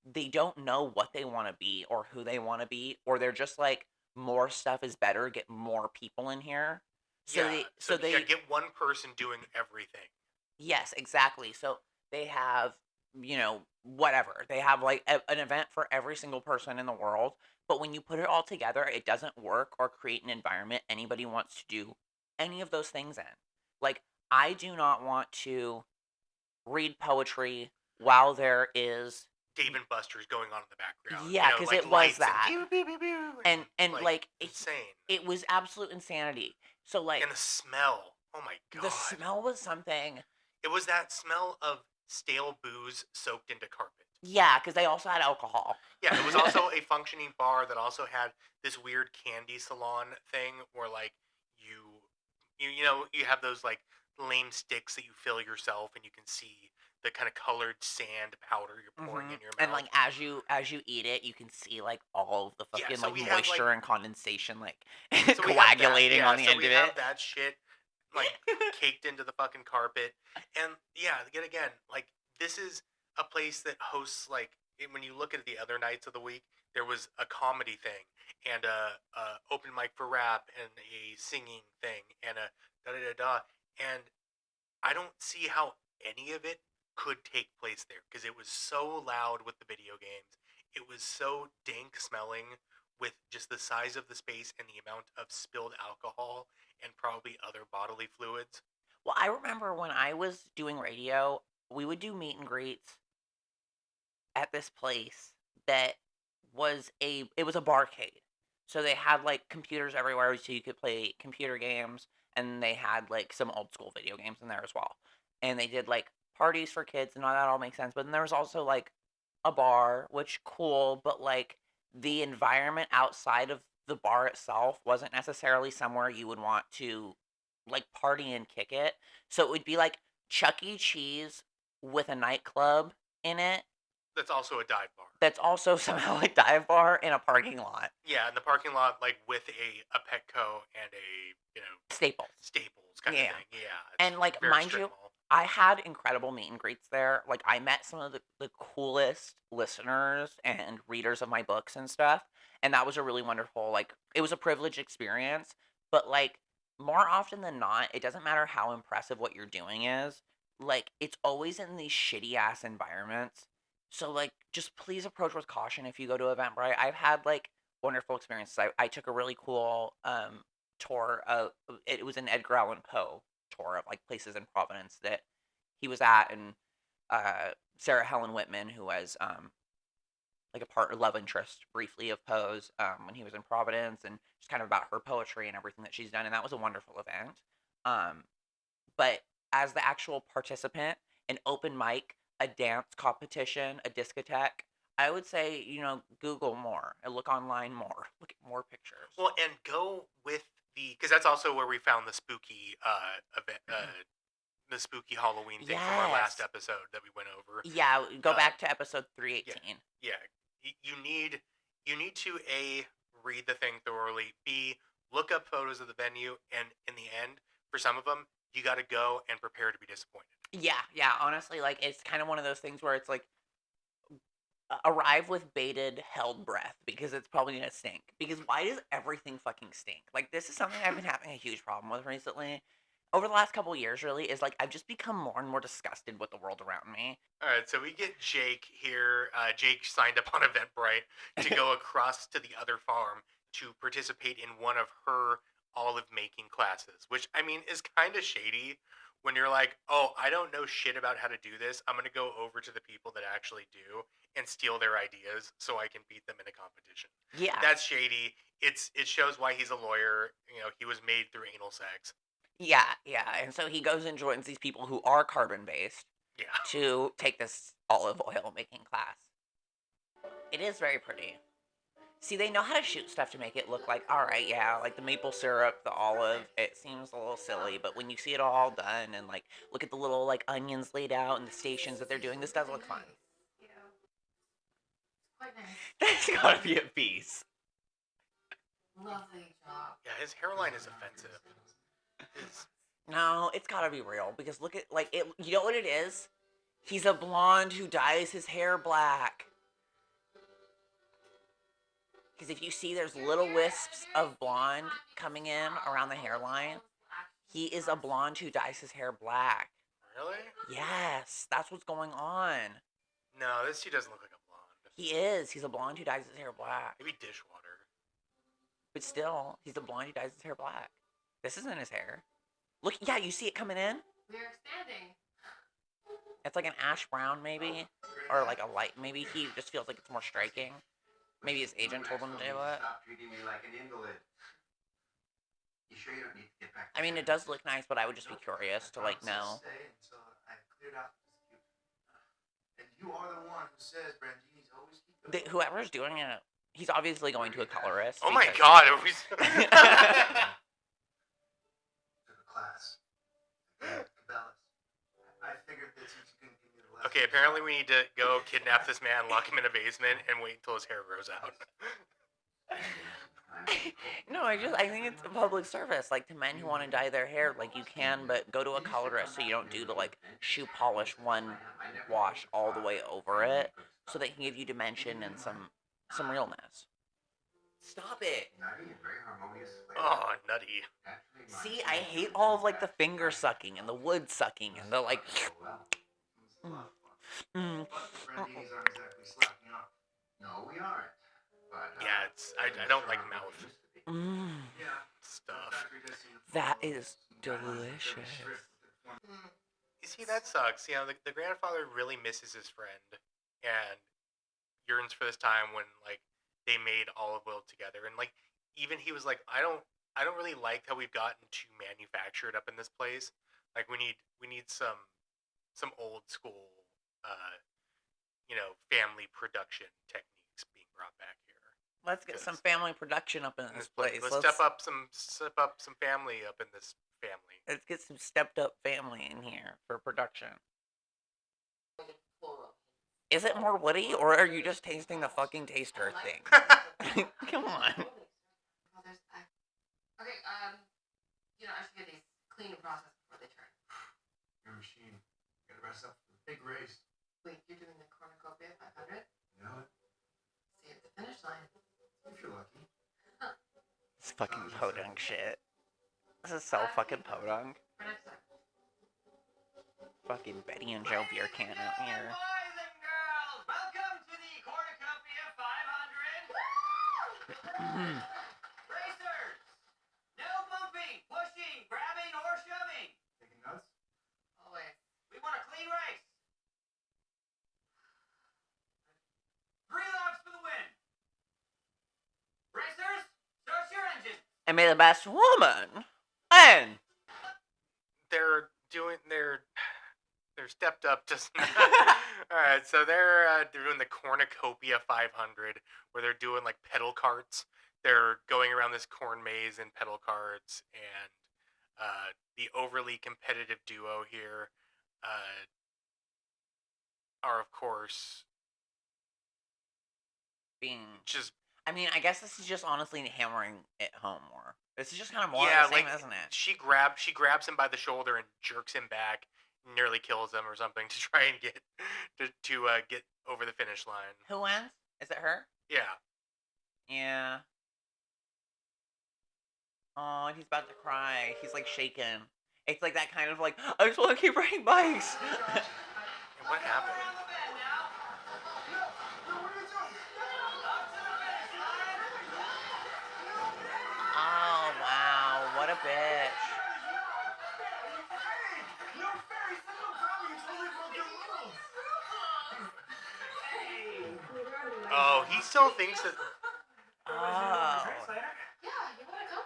they don't know what they want to be or who they want to be, or they're just like more stuff is better, get more people in here. So Yeah, they yeah, get one person doing everything. yes, exactly. So they have, whatever. They have like an event for every single person in the world. But when you put it all together, it doesn't work or create an environment anybody wants to do any of those things in. Like, I do not want to read poetry while there is. Dave and Buster's going on in the background. Yeah, because it was that. And like insane. It was absolute insanity. So like And the smell. Oh my god. the smell was something. It was that smell of stale booze soaked into carpet. Yeah, because they also had alcohol. Yeah, it was also a functioning bar that also had this weird candy salon thing where like you have those like lame sticks that you fill yourself and you can see the kind of colored sand powder you're pouring in your mouth. And like as you eat it, you can see like all of the Yeah, fucking so like we have, moisture like- and condensation like So we have that, coagulating yeah, on the so end we of have it. that shit like caked into the fucking carpet. And yeah, yet again, like this is a place that hosts like when you look at the other nights of the week, there was a comedy thing and a open mic for rap and a singing thing and a da da da da. And I don't see how any of it could take place there because it was so loud with the video games. It was so dank smelling with just the size of the space and the amount of spilled alcohol and probably other bodily fluids. Well, I remember when I was doing radio, we would do meet and greets at this place that it was a barcade. So they had like computers everywhere so you could play computer games, and they had like some old school video games in there as well. And they did like parties for kids and all that all makes sense. But then there was also like a bar, which cool, but like the environment outside of the bar itself wasn't necessarily somewhere you would want to like party and kick it. So it would be like Chuck E. Cheese with a nightclub in it. That's also a dive bar. That's also somehow a dive bar in a parking lot. Yeah, in the parking lot, like with a Petco and a Staples kind of Yeah. thing. Yeah, And like very mind strip you, mall. I had incredible meet and greets there. Like I met some of the coolest listeners and readers of my books and stuff. And that was a really wonderful, like it was a privileged experience. But like more often than not, it doesn't matter how impressive what you're doing is. Like it's always in these shitty ass environments. So like just please approach with caution if you go to Eventbrite. I've had like wonderful experiences. I took a really cool tour of it was an Edgar Allan Poe tour of like places in Providence that he was at, and Sarah Helen Whitman, who was like a part love interest briefly of Poe's when he was in Providence, and just kind of about her poetry and everything that she's done, and that was a wonderful event. Um, but as the actual participant, an open mic, a dance competition, a discotheque, I would say Google more and look online more, look at more pictures. Well, and go with because that's also where we found the spooky event, the spooky Halloween thing from our last Yes. episode that we went over. Yeah, go back to episode 318. Yeah, you need to read the thing thoroughly. B, look up photos of the venue, and in the end, for some of them, you got to go and prepare to be disappointed. Yeah, honestly, like it's kind of one of those things where it's like arrive with bated, held breath because it's probably gonna stink. Because why does everything fucking stink? Like this is something I've been having a huge problem with recently. Over the last couple of years, really, is like I've just become more and more disgusted with the world around me. All right, so we get Jake here. Jake signed up on Eventbrite to go across to the other farm to participate in one of her olive making classes, which I mean is kind of shady when you're like, oh, I don't know shit about how to do this. I'm going to go over to the people that actually do and steal their ideas so I can beat them in a competition. Yeah. That's shady. It shows why he's a lawyer. He was made through anal sex. Yeah, and so he goes and joins these people who are carbon based to take this olive oil making class. It is very pretty. See, they know how to shoot stuff to make it look like, all right, yeah, like the maple syrup, the olive, it seems a little silly, but when you see it all done and like look at the little like onions laid out and the stations that they're doing, this does look fun. Yeah. Quite nice. That's gotta be a piece. Lovely job. Yeah, his hairline is offensive. No, it's gotta be real because look at like it. You know what it is? He's a blonde who dyes his hair black. Because if you see, there's little wisps of blonde coming in around the hairline. He is a blonde who dyes his hair black. Really? Yes, that's what's going on. No, he doesn't look like a blonde. He is. He's a blonde who dyes his hair black. Maybe dishwater. But still, he's a blonde who dyes his hair black. This isn't his hair. Look, yeah, you see it coming in? We're expanding. It's like an ash brown, maybe, or like a light. Maybe he just feels like it's more striking. Maybe his agent told him to do it. Stop treating me like an invalid. You sure you don't need to get back? I mean, it does look nice, but I would just be curious to like know. Stay until I cleared out the dispute. And you are the one who says Brandini's always keep those. Whoever's doing it, he's obviously going to a colorist. Oh my because- god! Took a class. Cabela's. I figured that since you couldn't give me the lesson. Okay, apparently we need to go kidnap this man, lock him in a basement, and wait until his hair grows out. No, I think it's a public service. Like to men who want to dye their hair, like you can, but go to a colorist so you don't do the like shoe polish one wash all the way over it, so they can give you dimension and some realness. Stop it. Nutty and very harmonious flavor. Oh, nutty. See, I hate all of like the finger sucking and the wood sucking and the like. Brandinis aren't exactly slacking off. No, we aren't. But, Yeah, I don't like mouth Yeah. stuff. That is delicious. You see, that sucks. The grandfather really misses his friend, and yearns for this time when like they made olive oil together, and like even he was like, I don't really like how we've gotten too manufactured up in this place. Like we need some old school family production techniques being brought back here. Let's get some family production up in this place. Let's step up some family up in this family. Let's get some stepped up family in here for production. Is it more woody, or are you just tasting the fucking taster thing? Come on. Okay, I should get these clean and processed before they turn. Your machine. You gotta rest up for the big race. Wait, you're doing the cornucopia 500? You know it? See you at the finish line. If you're lucky. It's fucking podunk shit. This is so fucking podunk. For next time. Fucking Betty and Joe beer can out here. Boys and girls, welcome to the cornucopia 500. Racers, no bumping, pushing, grabbing, or shoving. Taking notes? Always. We want a clean race. 3 laps for the win. Racers, start your engine. And may the best woman win. They're stepped up to. All right, so they're doing the cornucopia 500, where they're doing like pedal carts. They're going around this corn maze in pedal carts, and the overly competitive duo here are, of course, Being just. I mean, I guess this is just honestly hammering it home more. This is just kind of more Yeah, of the same, like isn't it? she grabs him by the shoulder and jerks him back, nearly kills him or something to try and get get over the finish line. Who wins? Is it her? Yeah. Yeah. Oh, he's about to cry. He's like shaking. It's like that kind of like, I just want to keep riding bikes. What happened? Around the bend now. What are you doing? Up to the finish line. Oh, wow. What a bitch. No fairies, no problem. You totally broke your rules. Oh, he still thinks that. Oh. Yeah, you want to come?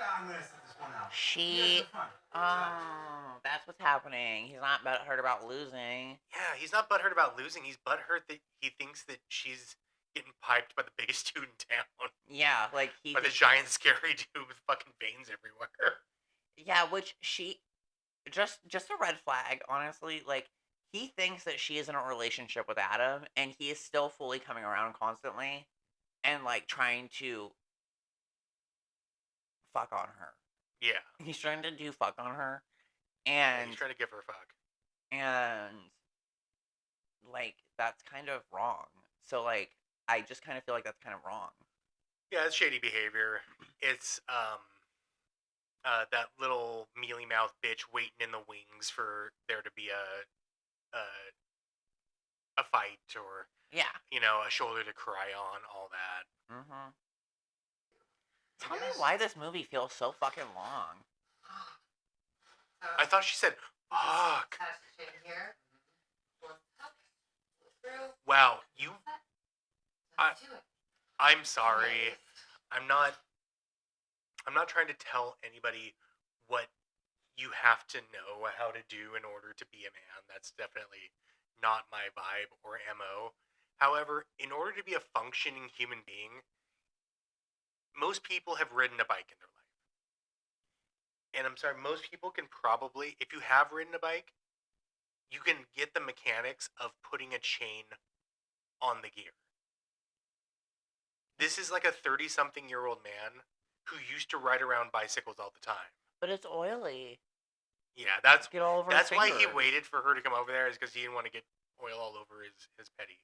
I'm gonna sit this one out. She. Fun. Oh, that's what's happening. He's not hurt about losing. Yeah, he's not butthurt about losing. He's butthurt that he thinks that she's getting piped by the biggest dude in town. Yeah, like he. By the giant scary dude with fucking veins everywhere. Yeah, which she. Just a red flag, honestly. Like, he thinks that she is in a relationship with Adam, and he is still fully coming around constantly, and like trying to fuck on her. Yeah. He's trying to do fuck on her, Yeah, and he's trying to give her a fuck. and like that's kind of wrong. So like, I just kind of feel like that's kind of wrong. Yeah, it's shady behavior. It's that little mealy mouth bitch waiting in the wings for there to be a fight or Yeah. a shoulder to cry on, all that. Mm-hmm. Tell me why this movie feels so fucking long. I thought she said fuck. Attach the chain here. One up, through. Wow, Let's do it. I'm sorry. I'm not trying to tell anybody what you have to know how to do in order to be a man. That's definitely not my vibe or MO. However, in order to be a functioning human being, most people have ridden a bike in their life. And I'm sorry, most people can probably, if you have ridden a bike, you can get the mechanics of putting a chain on the gear. This is like a 30-something-year-old man who used to ride around bicycles all the time. But it's oily. Yeah, that's Get all over that's his why he fingers. waited for her to come over there, is because he didn't want to get oil all over his petty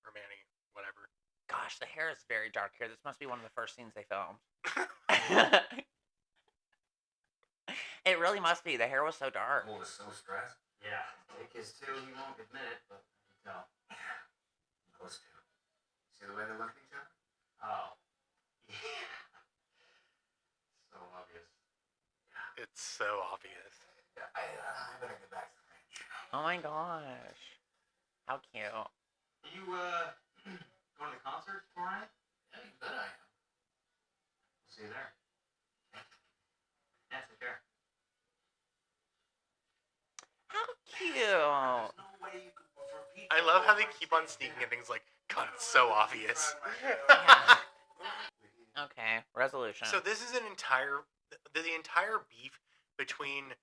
or manny, whatever. Gosh, the hair is very dark here. This must be one of the first scenes they filmed. It really must be. The hair was so dark. Cole is so stressed. Yeah, take his two. He won't admit it, but I can tell. Those two. See the way they look at each other? Oh. Yeah. So obvious. It's so obvious. Yeah, I better get back to the ranch. Oh my gosh. How cute. You, going to the concert tomorrow night? Yeah, you bet I am. See you there. Yeah, take care. How cute. There's no way you could repeat. I love how they keep on sneaking in things like, God, it's so obvious. Okay, resolution. So this is the entire beef between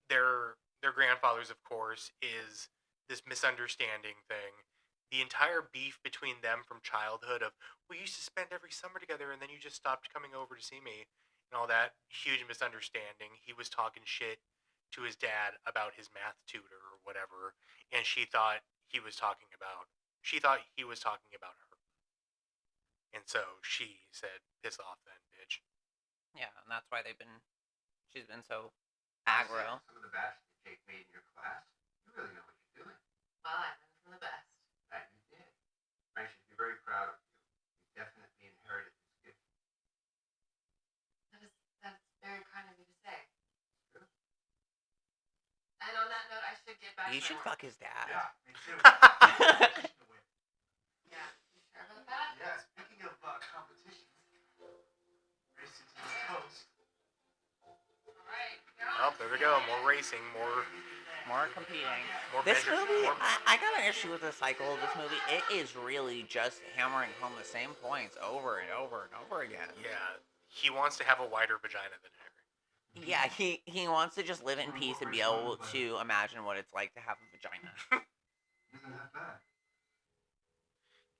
their grandfathers, of course, is this misunderstanding thing. The entire beef between them from childhood of, we used to spend every summer together and then you just stopped coming over to see me and all that huge misunderstanding. He was talking shit to his dad about his math tutor or whatever, and she thought he was talking about her. And so she said, piss off then, bitch. Yeah, and that's why she's been so aggro. Some of the best Jake made in your class. You really know what you're doing. Well, I learned from the best. That you did. Frank should be very proud of you. You definitely inherited this gift. That's very kind of you to say. And on that note, I should get back You to should my work. fuck his dad. Yeah, me too. Yeah, you sure about that? Yeah, speaking of competition, racing to the coast. All right. Oh, there we go. More racing, more competing. measure- This movie, more- I got an issue with the cycle of this movie. It is really just hammering home the same points over and over and over again. Yeah, he wants to have a wider vagina than Harry. Yeah, he wants to just live in peace and be able to imagine what it's like to have a vagina. Isn't that bad?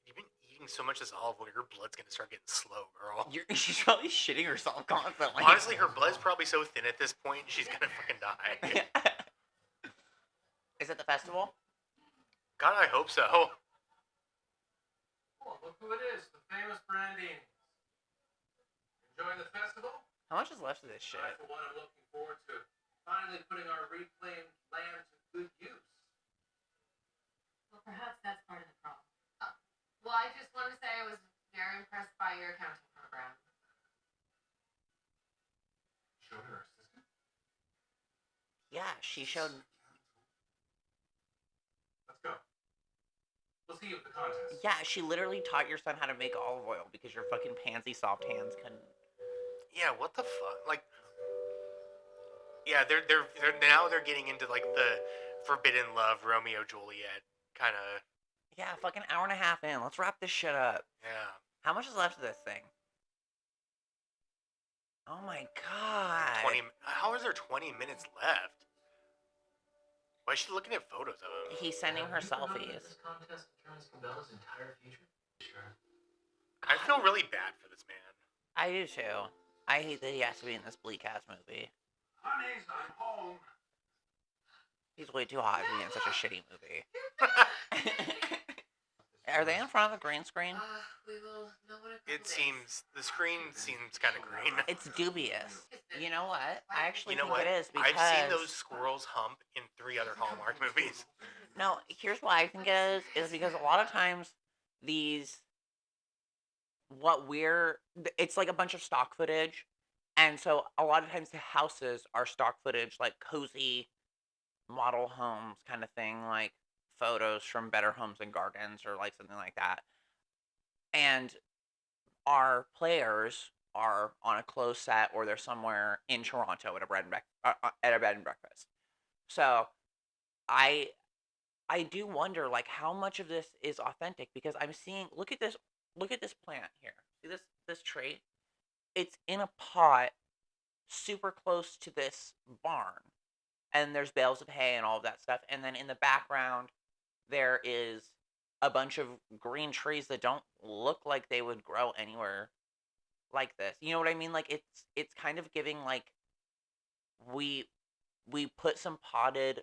You've been eating so much this olive oil, your blood's gonna start getting slow, girl. She's probably shitting herself constantly. Honestly, her blood's probably so thin at this point, she's gonna fucking die. Is it the festival? God, I hope so. Oh, look who it is, the famous Brandine. Enjoying the festival? How much is left of this shit? I, for one, am looking forward to finally putting our reclaimed land to good use. Well, perhaps that's part of the problem. Well, I just want to say I was very impressed by your accounting program. Showed her assistant. Yeah, she showed. Let's go. We'll see you at the contest. Yeah, she literally taught your son how to make olive oil because your fucking pansy soft hands couldn't. Yeah, what the fuck? Like, yeah, they're now they're getting into like the forbidden love Romeo Juliet kind of. Yeah, fucking hour and a half in. Let's wrap this shit up. Yeah. How much is left of this thing? Oh my god. 20. How is there 20 minutes left? Why is she looking at photos of him? He's sending her Have you forgotten selfies. that This contest determines Cabela's entire future. Sure. I feel really bad for this man. I do too. I hate that he has to be in this bleak ass movie. Honeys, I'm home. He's way too hot to be in such a shitty movie. Are they in front of the green screen? We will know in a couple It days. seems the screen seems kind of green. It's dubious. You know what? I actually You know think what? it is because I've seen those squirrels hump in 3 other Hallmark movies. No, here's why I think it is because a lot of times it's like a bunch of stock footage, and so a lot of times the houses are stock footage, like cozy model homes kind of thing, like photos from Better Homes and Gardens or like something like that. And our players are on a closed set or they're somewhere in Toronto at a bed and breakfast. So I do wonder like how much of this is authentic because I'm seeing look at this plant here. See this trait? It's in a pot super close to this barn. And there's bales of hay and all of that stuff. And then in the background there is a bunch of green trees that don't look like they would grow anywhere like this. You know what I mean? Like it's kind of giving like we put some potted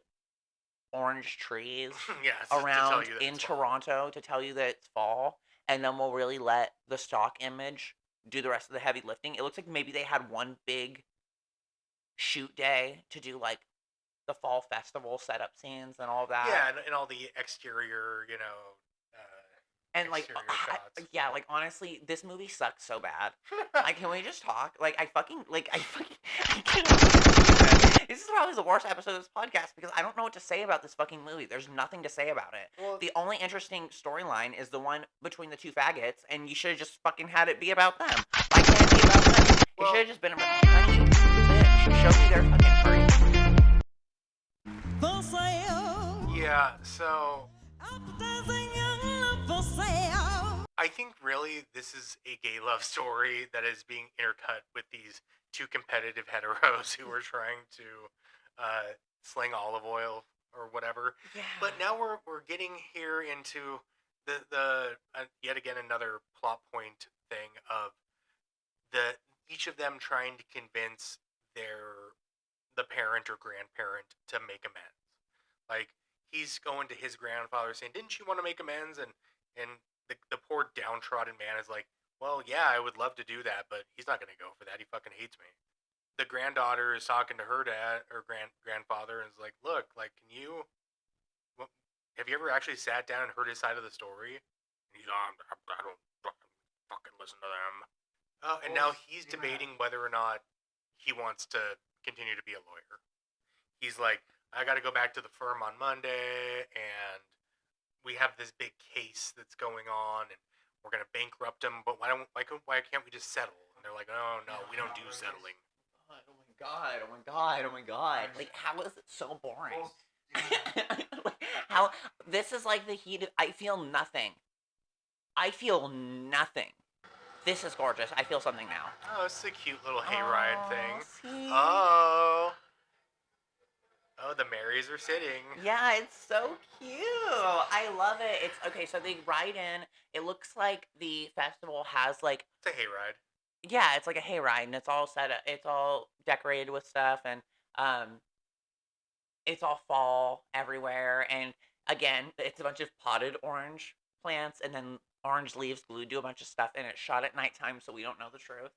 orange trees Yes, around to tell you that in it's fall. Toronto to tell you that it's fall, and then we'll really let the stock image do the rest of the heavy lifting. It looks like maybe they had one big shoot day to do like the fall festival setup scenes and all that. Yeah, and all the exterior, And like, exterior shots. yeah, like honestly, this movie sucks so bad. Like, can we just talk? Like, I can't. This This is probably the worst episode of this podcast because I don't know what to say about this fucking movie. There's nothing to say about it. Well, the only interesting storyline is the one between the two faggots, and you should have just fucking had it be about them. Why can't it be about them? It should have just been about honey, bitch, show me their fucking party. Yeah, so I think really this is a gay love story that is being intercut with these two competitive heteros who are trying to sling olive oil or whatever. Yeah. But now we're getting here into the yet again another plot point thing of each of them trying to convince the parent or grandparent to make amends. Like, he's going to his grandfather saying, "Didn't you want to make amends?" And the poor downtrodden man is like, "Well, yeah, I would love to do that, but he's not going to go for that. He fucking hates me." The granddaughter is talking to her dad or grandfather and is like, "Look, like, have you ever actually sat down and heard his side of the story?" And he's like, "I don't fucking listen to them." Oh, and now he's debating whether or not he wants to continue to be a lawyer. He's like, "I got to go back to the firm on Monday, and we have this big case that's going on, and we're gonna bankrupt him. But why can't we just settle?" And they're like, "Oh no, we don't do settling." Oh my god. Like, how is it so boring? Like, how this is like the heat of, I feel nothing. This is gorgeous. I feel something now. Oh, it's a cute little hayride thing. See? Oh, the Marys are sitting. Yeah, it's so cute. I love it. It's okay. So they ride in. It looks like the festival has like, It's a hayride. yeah, it's like a hayride, and it's all set up. It's all decorated with stuff, and it's all fall everywhere. And again, it's a bunch of potted orange plants, and then orange leaves glued to a bunch of stuff, and it's shot at nighttime, so we don't know the truth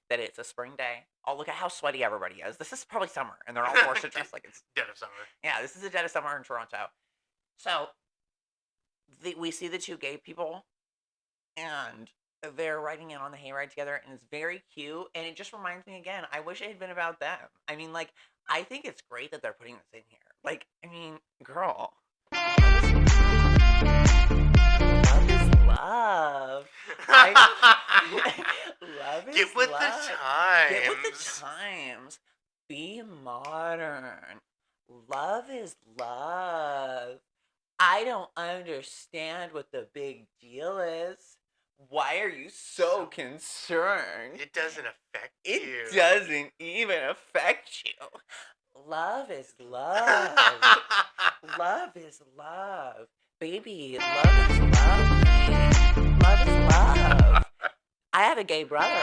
that it's a spring day. Oh, look at how sweaty everybody is. This is probably summer, and they're all forced to dress like it's Dead of summer. yeah. This is the dead of summer in Toronto. So we see the two gay people, and they're riding in on the hayride together, and it's very cute. And it just reminds me again. I wish it had been about them. I mean, like, I think it's great that they're putting this in here. Like, I mean, girl, love is love. Love is Get with love. the times. Get with the times. Be modern. Love is love. I don't understand what the big deal is. Why are you so concerned? It doesn't affect you. It doesn't even affect you. Love is love. Love is love. Baby, love is love. Love is love. I have a gay brother.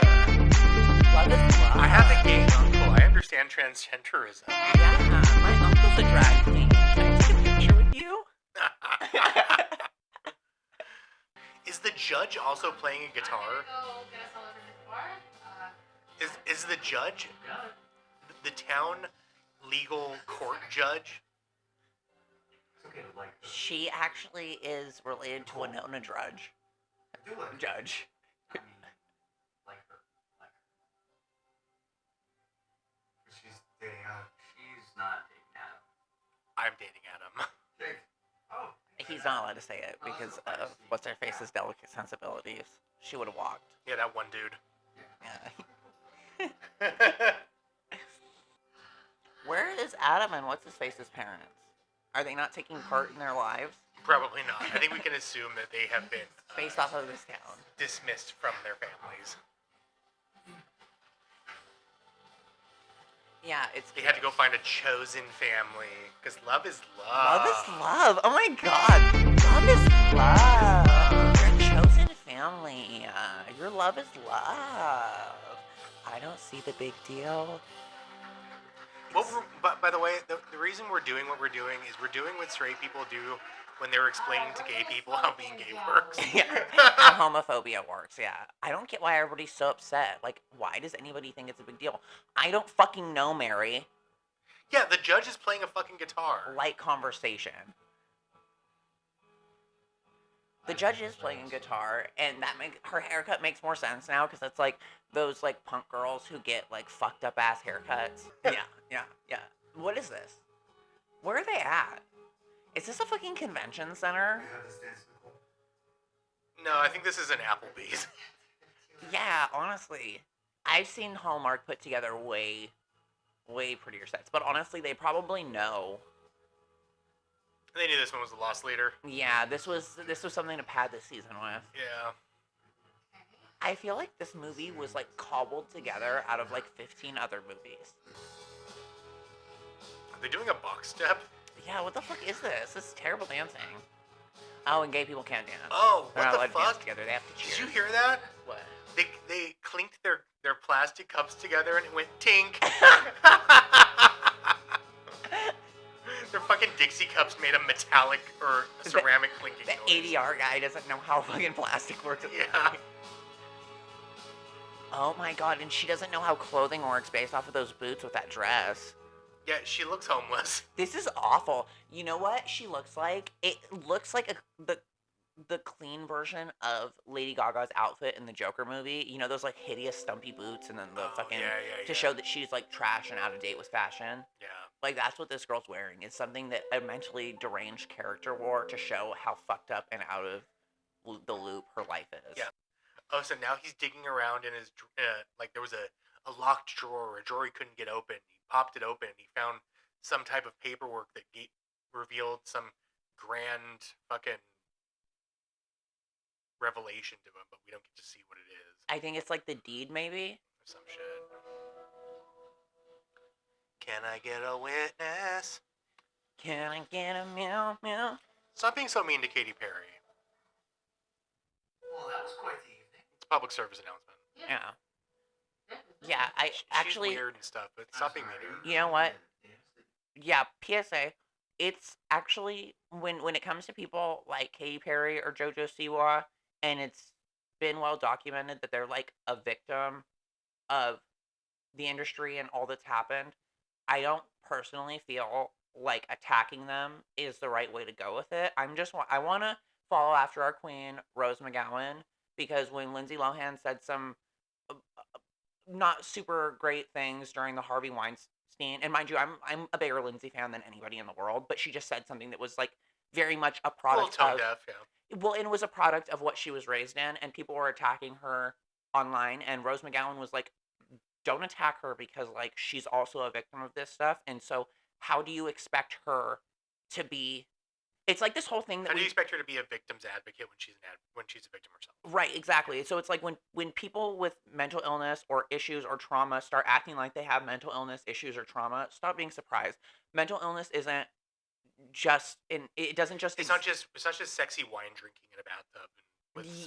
Love is love. I have a gay uncle. I understand transgenderism. Yeah, my uncle's a drag queen. Can I take a picture with you? Is the judge also playing a guitar? Is the judge the town legal court judge? She actually is related to Winona Judge. Judge. She's dating Adam. She's not dating Adam. I'm dating Adam. Jake. Oh. He's not allowed to say it because of what's her face's delicate sensibilities. She would have walked. Yeah, that one dude. Yeah. Where is Adam and what's his face's parents? Are they not taking part in their lives? Probably not. I think we can assume that they have been Based off of this town. dismissed from their families. Yeah, it's. They had to go find a chosen family because love is love. Love is love. Oh my god. Love is love. You're a chosen family. Your love is love. I don't see the big deal. But by the way, the reason we're doing what we're doing is we're doing what straight people do when they're explaining to gay people how being gay works. Yeah, how homophobia works, yeah. I don't get why everybody's so upset. Like, why does anybody think it's a big deal? I don't fucking know, Mary. Yeah, the judge is playing a fucking guitar. Light conversation. The judge is playing guitar, and her haircut makes more sense now because it's like those like punk girls who get like fucked up ass haircuts. Yeah. What is this? Where are they at? Is this a fucking convention center? We have this dance, Nicole. No, I think this is an Applebee's. Yeah, honestly. I've seen Hallmark put together way, way prettier sets. But honestly, they probably know. They knew this one was the loss leader. Yeah, this was something to pad this season with. Yeah. I feel like this movie was like cobbled together out of like 15 other movies. Are they doing a box step? Yeah, what the fuck is this? This is terrible dancing. Oh, and gay people can't dance. Oh, They're what not the allowed to dance fuck? together. They have to cheer. Did you hear that? What? They clinked their plastic cups together and it went tink. Their fucking Dixie cups made a metallic or ceramic clinking The noise. ADR guy doesn't know how fucking plastic works. Yeah. Oh my god, and she doesn't know how clothing works based off of those boots with that dress. Yeah, she looks homeless. This is awful. You know what she looks like? It looks like the clean version of Lady Gaga's outfit in the Joker movie. You know those like hideous stumpy boots and then the fucking to show that she's like trash and out of date with fashion. Yeah. Like that's what this girl's wearing. It's something that a mentally deranged character wore to show how fucked up and out of the loop her life is. Yeah. Oh, so now he's digging around in his like there was a locked drawer, a drawer he couldn't get open. He popped it open. He found some type of paperwork that revealed some grand fucking revelation to him, but we don't get to see what it is. I think it's like the deed, maybe. Or some shit. Can I get a witness? Can I get a meow meow? Stop being so mean to Katy Perry. Well, that was quite the evening. It's a public service announcement. Yeah. Yeah, She's weird and stuff, but stop being mean to her. You know what? Yeah, PSA. It's actually when it comes to people like Katy Perry or JoJo Siwa, and it's been well documented that they're like a victim of the industry and all that's happened. I don't personally feel like attacking them is the right way to go with it. I want to follow after our queen Rose McGowan because when Lindsay Lohan said some not super great things during the Harvey Weinstein, and mind you, I'm a bigger Lindsay fan than anybody in the world, but she just said something that was like very much a product tone of deaf, yeah. well, and it was a product of what she was raised in, and people were attacking her online, and Rose McGowan was like, don't attack her because like she's also a victim of this stuff, and so how do you expect her to be? It's like this whole thing that How do you expect her to be a victim's advocate when she's a victim herself? right, exactly. So it's like when people with mental illness or issues or trauma start acting like they have mental illness, issues, or trauma, stop being surprised. Mental illness isn't just it doesn't just It's not just sexy wine drinking in a bathtub.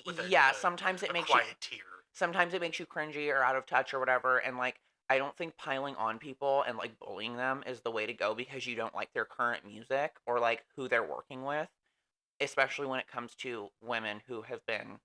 With sometimes it a makes quiet you tear. sometimes it makes you cringy or out of touch or whatever, and like I don't think piling on people and like bullying them is the way to go because you don't like their current music or like who they're working with, especially when it comes to women who have been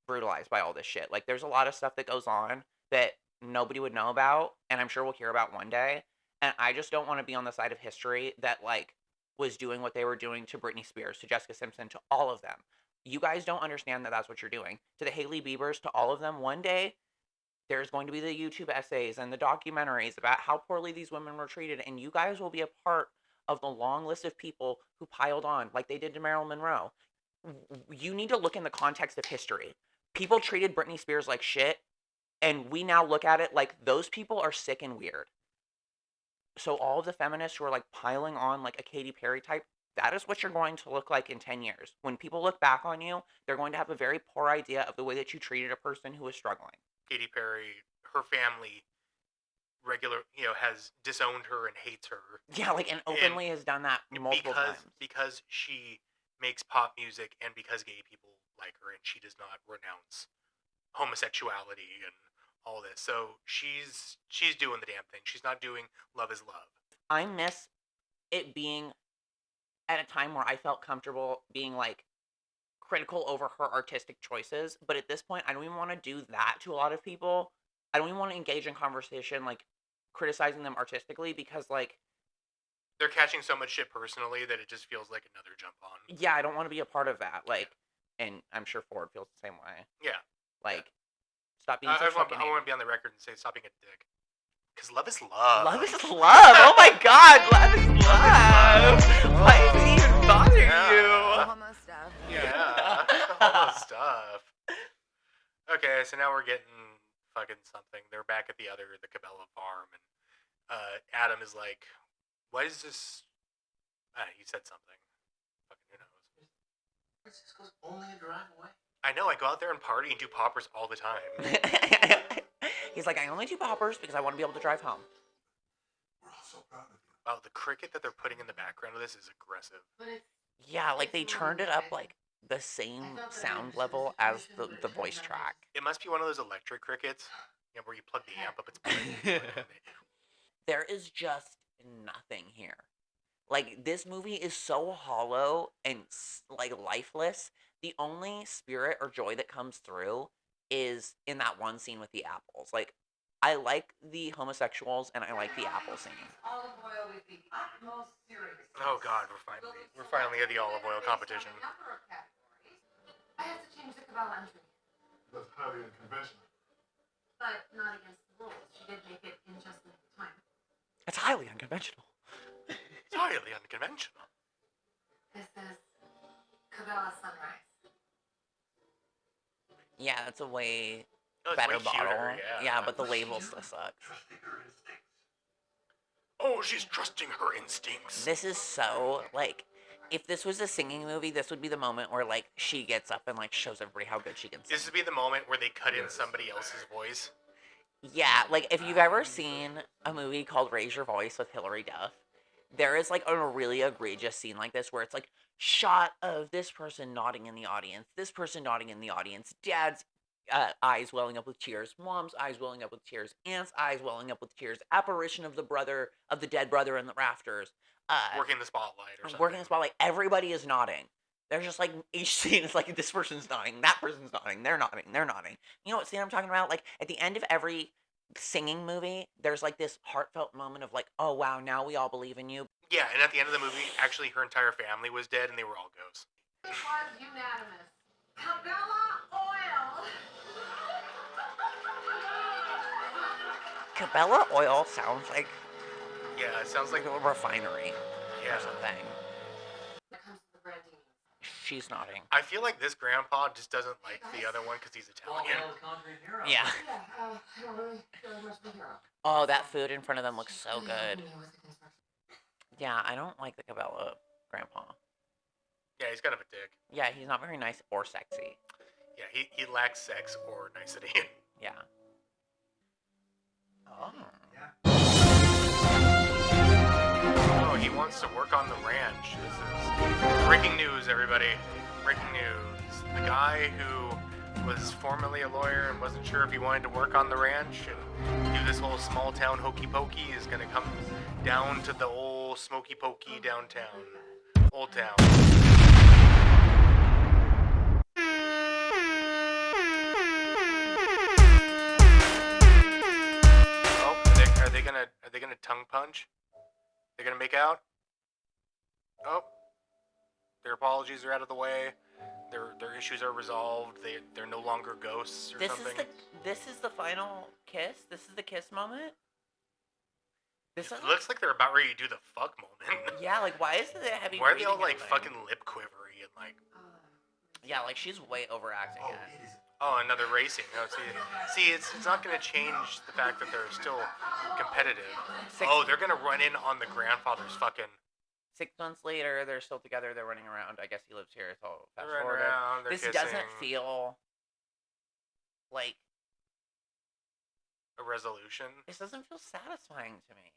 brutalized by all this shit. Like there's a lot of stuff that goes on that nobody would know about, and I'm sure we'll hear about one day. And I just don't want to be on the side of history that like was doing what they were doing to Britney Spears, to Jessica Simpson, to all of them. You guys don't understand that that's what you're doing. To the Hailey Biebers, to all of them, one day there's going to be the YouTube essays and the documentaries about how poorly these women were treated, and you guys will be a part of the long list of people who piled on like they did to Marilyn Monroe. You need to look in the context of history. People treated Britney Spears like shit, and we now look at it like those people are sick and weird. So all of the feminists who are like piling on like a Katy Perry type, that is what you're going to look like in 10 years. When people look back on you, they're going to have a very poor idea of the way that you treated a person who was struggling. Katy Perry, her family, has disowned her and hates her. Yeah, like, and openly has done that multiple times. Because she makes pop music and because gay people like her and she does not renounce homosexuality and all this. So she's doing the damn thing. She's not doing love is love. I miss it being at a time where I felt comfortable being like critical over her artistic choices, but at this point I don't even want to do that to a lot of people. I don't even want to engage in conversation like criticizing them artistically because like they're catching so much shit personally that it just feels like another jump on. Yeah, I don't want to be a part of that. Like, and I'm sure Ford feels the same way. Yeah. Like, stop being so I fucking want to be on the record and say stop being a dick. Because love is love. Love is love. Oh my God, love is love. Why is it even bothering you? Almost stuff. Yeah, almost stuff. Okay, so now we're getting fucking something. They're back at the Cabela farm, and Adam is like, "What is this?" He said something. Fucking who knows? Francisco's only a drive away. I know. I go out there and party and do poppers all the time. He's like, I only do poppers because I want to be able to drive home. We're all so proud of you. Wow, the cricket that they're putting in the background of this is aggressive. Yeah, like they turned it up like the same sound level as the voice track. It must be one of those electric crickets, where you plug the amp up. It's There is just nothing here. Like, this movie is so hollow and like lifeless. The only spirit or joy that comes through is in that one scene with the apples. Like, I like the homosexuals and I like the apple singing. Olive oil with the utmost seriousness. Oh God, we're finally at the olive oil competition. I have to change the Cabela entry, That's highly unconventional. but not against the rules. She did make it in just the nick of time. It's highly unconventional. It's highly unconventional. This is Cabela Sunrise. Yeah, that's a way It's better way cuter, bottle. yeah. But the label still sucks. Trusting her instincts. Oh, she's trusting her instincts. This is so, like, if this was a singing movie, this would be the moment where, like, she gets up and, like, shows everybody how good she can sing. This would be the moment where they cut in somebody else's voice. Yeah, like, if you've ever seen a movie called Raise Your Voice with Hilary Duff, there is, like, a really egregious scene like this where it's, like, shot of this person nodding in the audience, this person nodding in the audience, dad's eyes welling up with tears, mom's eyes welling up with tears, aunt's eyes welling up with tears, apparition of the dead brother in the rafters. Working the spotlight or something. Working the spotlight. Everybody is nodding. They're just like, each scene is like, this person's nodding, that person's nodding, they're nodding, they're nodding. You know what scene I'm talking about? Like, at the end of every singing movie, there's like this heartfelt moment of like, oh wow, now we all believe in you. Yeah, and at the end of the movie, actually her entire family was dead and they were all ghosts. It was unanimous. Cabela oil. Cabela oil sounds like Yeah, it sounds like a refinery yeah. or something. When it comes to the branding. She's nodding. I feel like this grandpa just doesn't like the other one because he's Italian. Yeah. I don't really feel like much of a hero. Oh, that food in front of them looks so good. Yeah, I don't like the Cabela grandpa. Yeah, he's kind of a dick. Yeah, he's not very nice or sexy. Yeah, he lacks sex or nicety. Yeah. Oh. Oh, he wants to work on the ranch. This is breaking news, everybody. Breaking news. The guy who was formerly a lawyer and wasn't sure if he wanted to work on the ranch and do this whole small town hokey pokey is going to come down to the old smoky pokey downtown. Old town. Oh, are they gonna tongue punch? They're gonna make out? Oh, their apologies are out of the way. Their issues are resolved. They're no longer ghosts or something. This is the final kiss. This is the kiss moment. This It looks like they're about ready to do the fuck moment. Yeah, like why is the heavy? Why are they all breathing like happening? fucking lip quivery and like? Yeah, like she's way overacting it. Oh, another racing. No, see, it's not gonna change the fact that they're still competitive. Oh, they're gonna run in on the grandfather's fucking. 6 months later, they're still together. They're running around. I guess he lives here. So fast They're running forwarded. around. They're This kissing. doesn't feel like A resolution. this doesn't feel satisfying to me.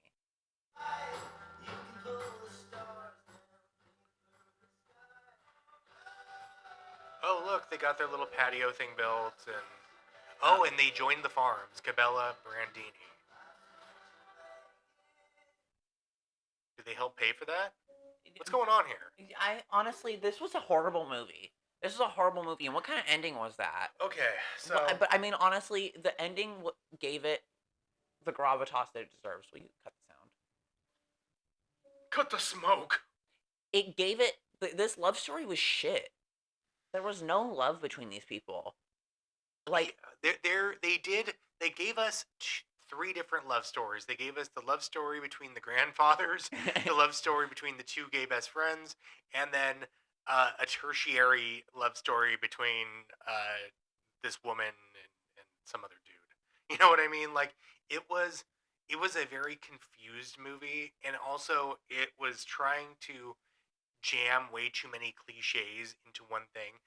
Oh, look, they got their little patio thing built, and and they joined the farms, Cabela Brandini. Did they help pay for that? What's going on here? I honestly, this was a horrible movie. This is a horrible movie. And what kind of ending was that? Okay, so But I mean, honestly, the ending gave it the gravitas that it deserves. Will you cut the sound? cut the smoke. It gave it. This love story was shit. There was no love between these people. Like They gave us 3 different love stories. They gave us the love story between the grandfathers, the love story between the 2 gay best friends, and then a tertiary love story between this woman and some other dude. You know what I mean? Like it was a very confused movie, and also it was trying to jam way too many cliches into one thing.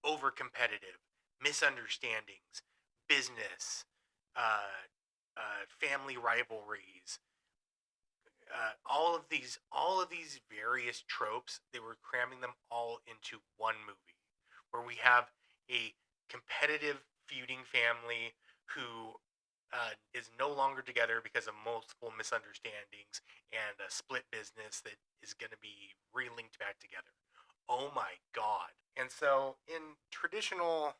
Over competitive, misunderstandings, business, family rivalries, all of these various tropes. They were cramming them all into one movie, where we have a competitive feuding family who is no longer together because of multiple misunderstandings and a split business that is going to be relinked back together. Oh my god. And so, in traditional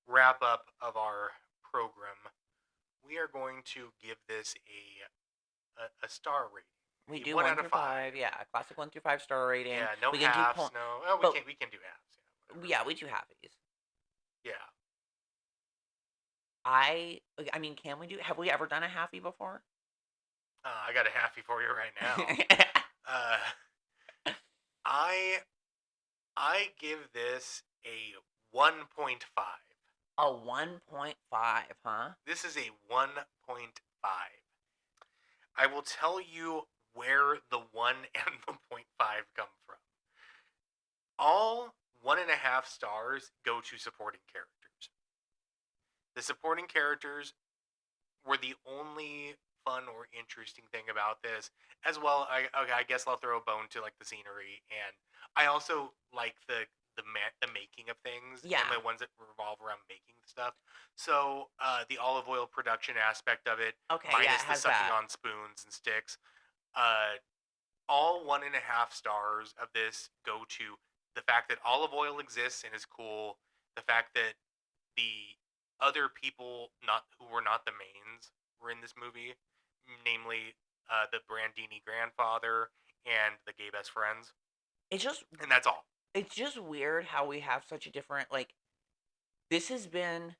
wrap up of our program, we are going to give this a star rating. We do 1 1 out of through 5. 5. Yeah, classic 1 through 5 star rating. Yeah, no we halves. can do No, we can do halves. Yeah, we do halfies. Yeah. I mean, can we do? Have we ever done a halfie before? I got a halfie for you right now. I give this a 1.5. A 1.5, huh? This is a 1.5. I will tell you where the 1 and the 0.5 come from. All 1.5 stars go to supporting characters. The supporting characters were the only fun or interesting thing about this. As well, I guess I'll throw a bone to like the scenery, and I also like the making of things. Yeah. And the ones that revolve around making stuff. So the olive oil production aspect of it, Okay, minus yeah, it the has sucking that. on spoons and sticks. All 1.5 stars of this go to the fact that olive oil exists and is cool. The fact that the other people who were not the mains were in this movie, namely the Brandini grandfather and the gay best friends. And that's all. It's just weird how we have such a different, like, this has been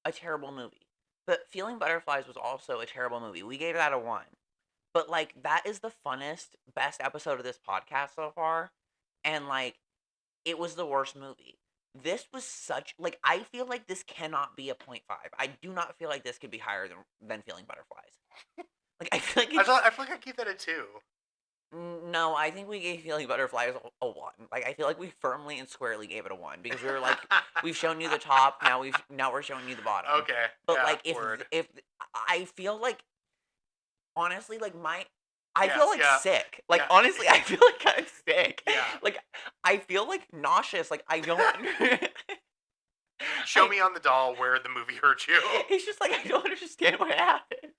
a terrible movie. But Feeling Butterflies was also a terrible movie. We gave that a 1. But, like, that is the funnest, best episode of this podcast so far. And, like, it was the worst movie. This was such, like, I feel like this cannot be a 0.5. I do not feel like this could be higher than Feeling Butterflies. Like, I feel like I feel like I gave that a 2. No, I think we gave Feeling Butterflies a 1. Like, I feel like we firmly and squarely gave it a 1 because we were like, we've shown you the top, now we're showing you the bottom. Okay. But yeah, like, if I feel like, honestly, like I feel like sick. Like honestly, I feel like I'm sick. Yeah. Like I feel like nauseous. Like I don't. Show me on the doll where the movie hurt you. It's just like I don't understand what happened.